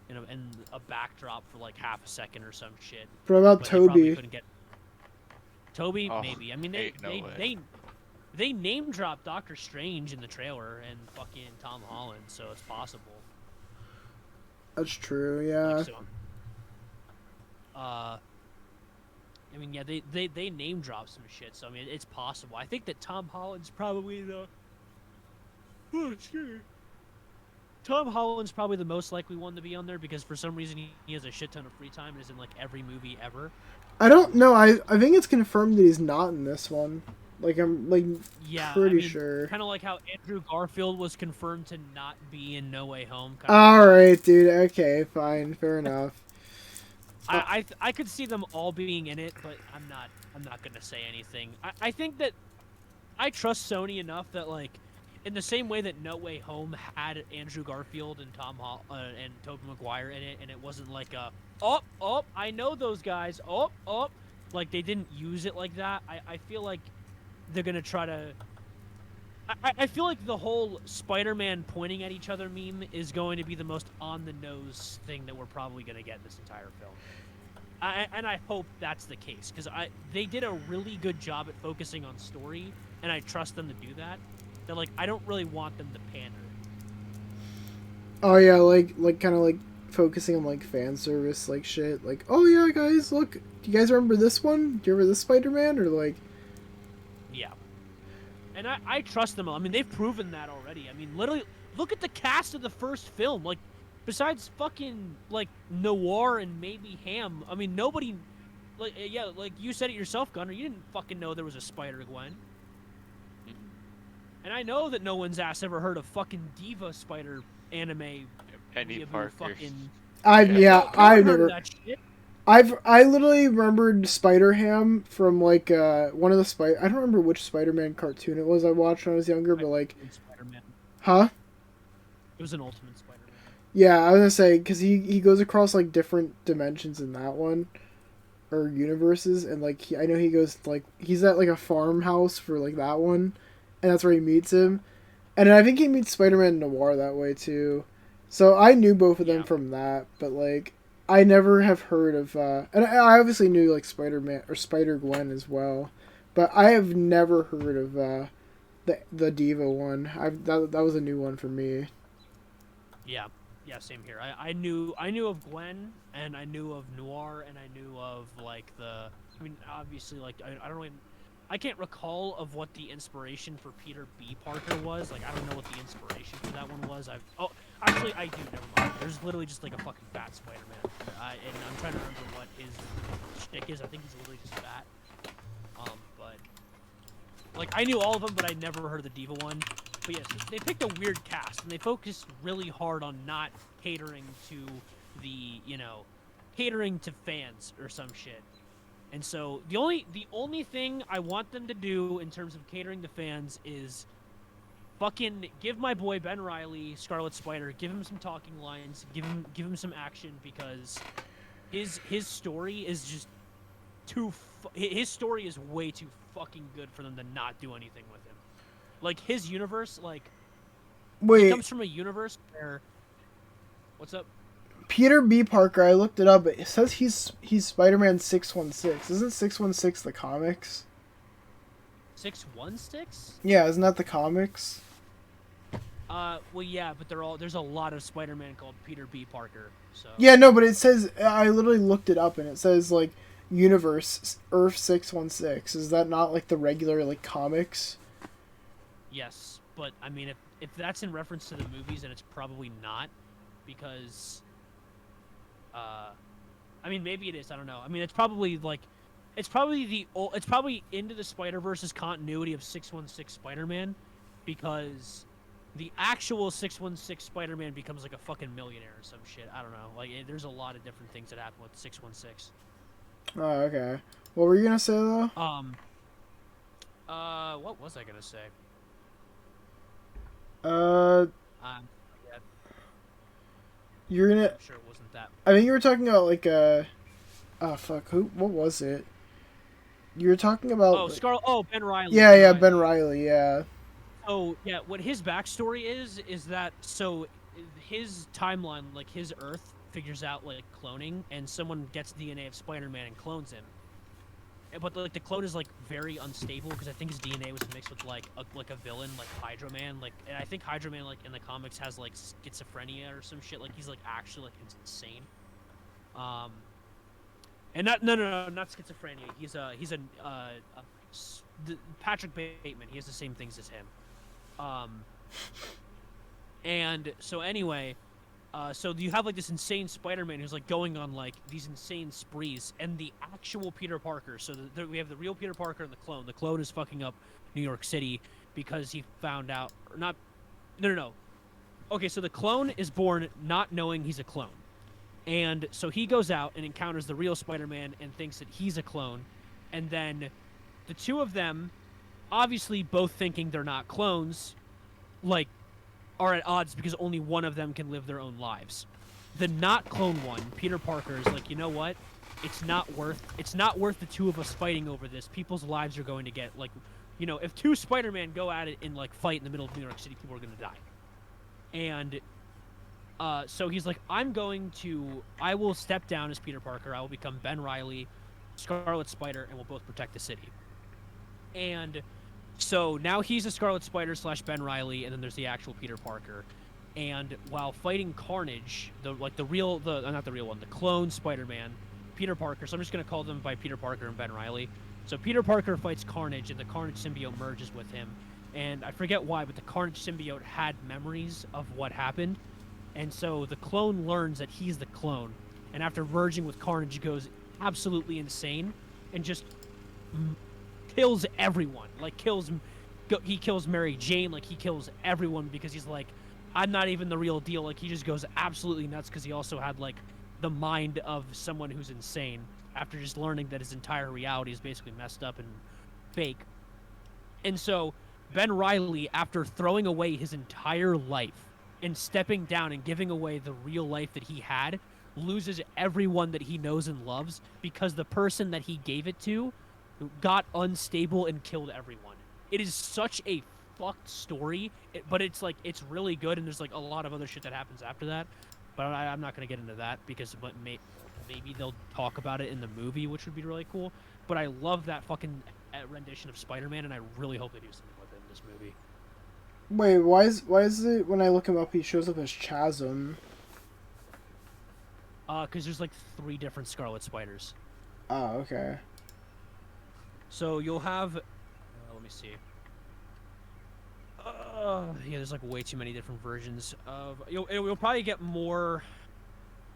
in a backdrop for like half a second or some shit. What about But Toby? Toby, Oh, maybe. I mean, they name dropped Doctor Strange in the trailer and fucking Tom Holland, so it's possible. That's true, yeah. Like, so, I mean, yeah, they name drop some shit, so I mean, it's possible. I think that Tom Holland's probably the. Oh, excuse me. Tom Holland's probably the most likely one to be on there because for some reason he has a shit ton of free time and is in like every movie ever. I don't know. I think it's confirmed that he's not in this one. Like I'm pretty sure. Kind of like how Andrew Garfield was confirmed to not be in No Way Home. All right, dude. Okay, fine, fair enough. I could see them all being in it, but I'm not gonna say anything. I think that I trust Sony enough that like, in the same way that No Way Home had Andrew Garfield and and Tobey Maguire in it, and it wasn't like a I know those guys like they didn't use it like that. I feel like they're gonna try to. I feel like the whole Spider-Man pointing at each other meme is going to be the most on-the-nose thing that we're probably going to get in this entire film. And I hope that's the case, because they did a really good job at focusing on story, and I trust them to do that. They're like, I don't really want them to pander. Oh yeah, like kind of like focusing on like fan service, like shit. Like, oh yeah, guys, look, do you guys remember this one? Do you remember this Spider-Man? Or like, yeah. And I trust them. I mean, they've proven that already. I mean, literally, look at the cast of the first film. Like, besides fucking, like, Noir and maybe Ham, I mean, nobody, like, yeah, like, you said it yourself, Gunnar, you didn't fucking know there was a Spider-Gwen. And I know that no one's ass ever heard of fucking Diva Spider anime. Penny Parker. Fucking, I've heard never. of that shit. I literally remembered Spider-Ham from like one of the I don't remember which Spider-Man cartoon it was I watched when I was younger, but like, Spider-Man. huh? It was an Ultimate Spider-Man. Yeah, I was gonna say because he goes across like different dimensions in that one, or universes, and like I know he goes like he's at like a farmhouse for like that one, and that's where he meets him, and I think he meets Spider-Man Noir that way too, so I knew both of them from that, but like. I never have heard of, and I obviously knew like Spider-Man or Spider-Gwen as well, but I have never heard of the Diva one. That was a new one for me. Yeah, Yeah, same here. I knew of Gwen, and I knew of Noir, and I knew of like I mean, obviously, like I don't even. I can't recall of what the inspiration for Peter B. Parker was. Like, I don't know what the inspiration for that one was. Actually, I do. Never mind. There's literally just like a fucking fat Spider-Man, and I'm trying to remember what his shtick is. I think he's literally just fat. But like I knew all of them, but I never heard of the Diva one. But yes, they picked a weird cast, and they focused really hard on not catering to the, catering to fans or some shit. And so the only thing I want them to do in terms of catering to fans is fucking give my boy Ben Reilly Scarlet Spider, give him some talking lines, give him some action, because his story is just his story is way too fucking good for them to not do anything with him. Like his universe, like Wait, he comes from a universe where what's up? Peter B. Parker, I looked it up. It says he's Spider-Man 616. Isn't 616 the comics? 616? Yeah, isn't that the comics? Well, yeah, but there's a lot of Spider-Man called Peter B. Parker. So Yeah, no, but it says, I literally looked it up, and it says, like, Universe Earth 616. Is that not, like, the regular, like, comics? yes, but I mean, if that's in reference to the movies, then it's probably not, because I mean, maybe it is. I don't know. I mean, it's probably like, it's probably into the Spider-Verse's continuity of 616 Spider-Man, because the actual 616 Spider-Man becomes like a fucking millionaire or some shit. I don't know. Like, there's a lot of different things that happen with 616. Oh, okay. What were you gonna say, though? What was I gonna say? Uh, Yeah, you're gonna... I'm sure it wasn't that. I think you were talking about, like, oh, fuck, what was it? You were talking about... Oh, like... Ben Reilly. Yeah, Ben Reilly, yeah. Oh, yeah, what his backstory is that, so his timeline, like his Earth, figures out, like, cloning, and someone gets DNA of Spider-Man and clones him. But, like, the clone is, like, very unstable, because I think his DNA was mixed with, like a villain, like Hydro Man. Like, and I think Hydro Man, like, in the comics has, like, schizophrenia or some shit. Like, he's, like, actually, like, insane. And not schizophrenia. He's Patrick Bateman. He has the same things as him. And so anyway, so you have like this insane Spider-Man who's like going on like these insane sprees, and the actual Peter Parker. So we have the real Peter Parker and the clone. The clone is fucking up New York City because he found out, or not. No. Okay, so the clone is born not knowing he's a clone. And so he goes out and encounters the real Spider-Man and thinks that he's a clone. And then the two of them, obviously both thinking they're not clones, like, are at odds because only one of them can live their own lives. The not clone one, Peter Parker, is like, you know what? It's not worth the two of us fighting over this. People's lives are going to get, like, you know, if two Spider-Man go at it and, like, fight in the middle of New York City, people are going to die. And so he's like, I will step down as Peter Parker. I will become Ben Reilly, Scarlet Spider, and we'll both protect the city. And so now he's a Scarlet Spider / Ben Reilly, and then there's the actual Peter Parker. And while fighting Carnage, the clone Spider-Man, Peter Parker, so I'm just going to call them by Peter Parker and Ben Reilly. So Peter Parker fights Carnage, and the Carnage symbiote merges with him. And I forget why, but the Carnage symbiote had memories of what happened. And so the clone learns that he's the clone. And after merging with Carnage, goes absolutely insane and just kills everyone. Like, he kills Mary Jane. Like, he kills everyone because he's like, I'm not even the real deal. Like, he just goes absolutely nuts because he also had, like, the mind of someone who's insane after just learning that his entire reality is basically messed up and fake. And so Ben Reilly, after throwing away his entire life and stepping down and giving away the real life that he had, loses everyone that he knows and loves because the person that he gave it to got unstable and killed everyone. It is such a fucked story, but it's like, it's really good, and there's like a lot of other shit that happens after that, but I'm not going to get into that because maybe they'll talk about it in the movie, which would be really cool. But I love that fucking rendition of Spider-Man, and I really hope they do something with it in this movie. Wait, why is it when I look him up he shows up as Chasm? Because there's like 3 different Scarlet Spiders. Oh, okay. So you'll have. Let me see. Yeah, there's like way too many different versions of. You'll probably get more.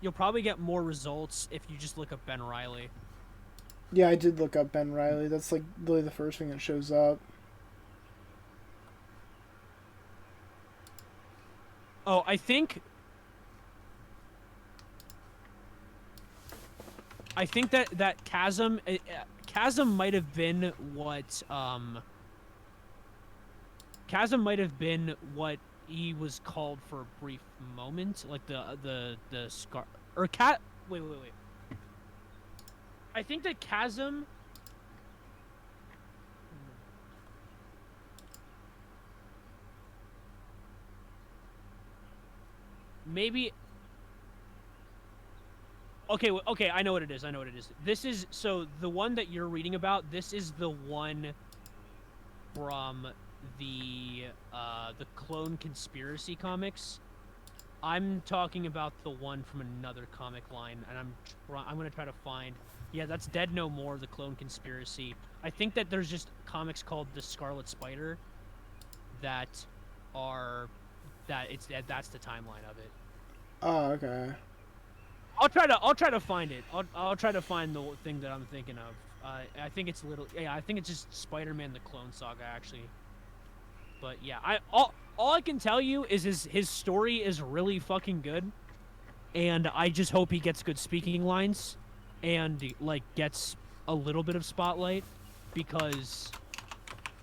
You'll probably get more results if you just look up Ben Riley. Yeah, I did look up Ben Riley. That's like literally the first thing that shows up. Oh, I think that Chasm might have been what Chasm might have been what he was called for a brief moment, like the scar or cat. Wait. I think that Chasm. Maybe. Okay, I know what it is. This is so the one that you're reading about. This is the one from the Clone Conspiracy comics. I'm talking about the one from another comic line, and I'm gonna try to find. Yeah, that's Dead No More, the Clone Conspiracy. I think that there's just comics called The Scarlet Spider that's the timeline of it. Oh, okay. I'll try to find it. I'll try to find the thing that I'm thinking of. I think it's I think it's just Spider-Man the Clone Saga actually. But yeah, all I can tell you is his story is really fucking good, and I just hope he gets good speaking lines, and like gets a little bit of spotlight, because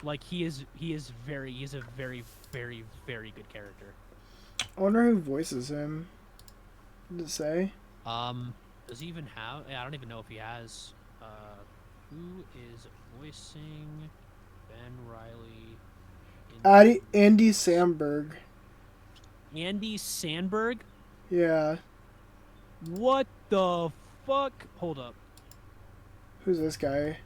like he's a very very very good character. I wonder who voices him. Did it say? Does he even have? I don't even know if he has. Who is voicing Ben Riley? Andy Samberg. Andy Sandberg? Yeah. What the fuck? Hold up. Who's this guy?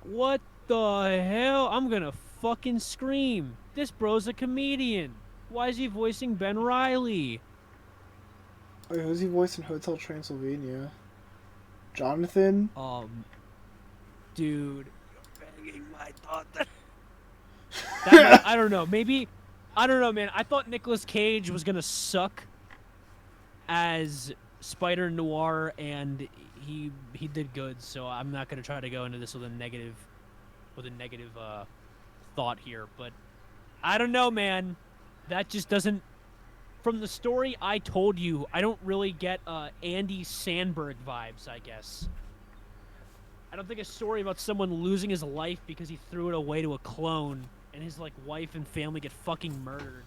What the hell? I'm gonna fucking scream. This bro's a comedian. Why is he voicing Ben Riley? Wait, who's he voicing Hotel Transylvania? Jonathan? Dude, you're begging my thought. I don't know. Maybe, I don't know, man. I thought Nicolas Cage was gonna suck as Spider Noir, and he did good. So I'm not gonna try to go into this with a negative thought here. But I don't know, man. That just doesn't. From the story I told you, I don't really get Andy Sandberg vibes, I guess. I don't think a story about someone losing his life because he threw it away to a clone and his like wife and family get fucking murdered.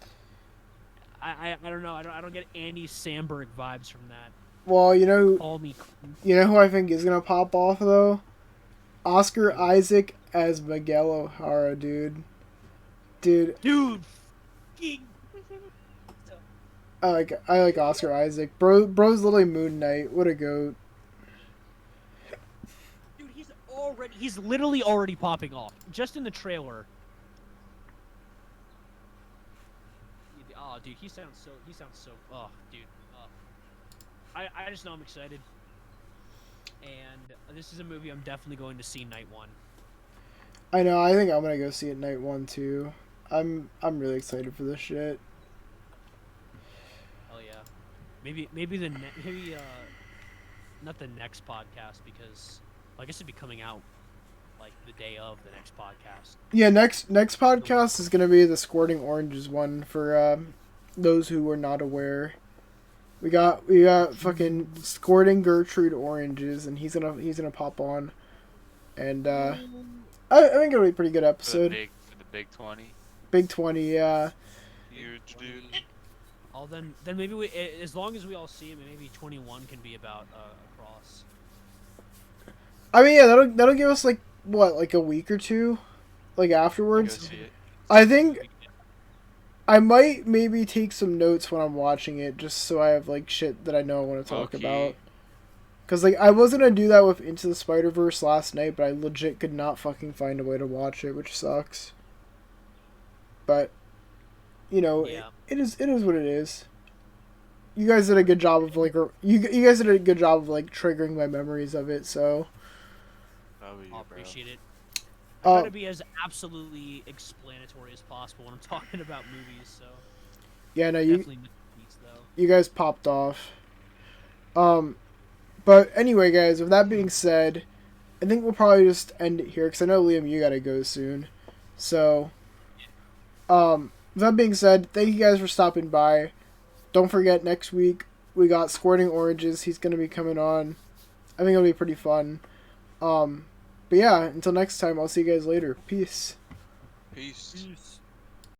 I don't know. I don't get Andy Sandberg vibes from that. Well, you know who I think is gonna pop off though? Oscar Isaac as Miguel O'Hara, dude. Dude, I like Oscar Isaac. Bro's literally Moon Knight. What a goat. Dude, he's literally already popping off. Just in the trailer. Oh, dude, he sounds so, oh, dude. I just know I'm excited. And this is a movie I'm definitely going to see night one. I know, I think I'm gonna go see it night one too. I'm really excited for this shit. Maybe not the next podcast, because I guess it'd be coming out like the day of the next podcast. Yeah, next podcast is gonna be the Squirting Oranges one for those who were not aware. We got fucking Squirting Gertrude Oranges, and he's gonna pop on, and I think it'll be a pretty good episode. For the Big 20. Big 20, yeah. Huge, dude. Then maybe we, as long as we all see him, maybe 21 can be about Cross. I mean, yeah, that'll give us like a week or two, like afterwards. I think I might maybe take some notes when I'm watching it, just so I have like shit that I know I want to talk about. Cause like I was gonna do that with Into the Spider-Verse last night, but I legit could not fucking find a way to watch it, which sucks. But you know, yeah. it is what it is. you guys did a good job of like you guys did a good job of like triggering my memories of it. So Oh, you, I'll bro. appreciate it. I try uh, to be as absolutely explanatory as possible when I'm talking about movies. So yeah, no, you definitely missed beats though. you guys popped off. But anyway, guys, with that being said, I think we'll probably just end it here because I know Liam, you gotta go soon. So, with that being said, thank you guys for stopping by. Don't forget, next week we got Squirting Oranges. He's gonna be coming on. I think it'll be pretty fun. But yeah, until next time, I'll see you guys later. Peace. Peace. Peace.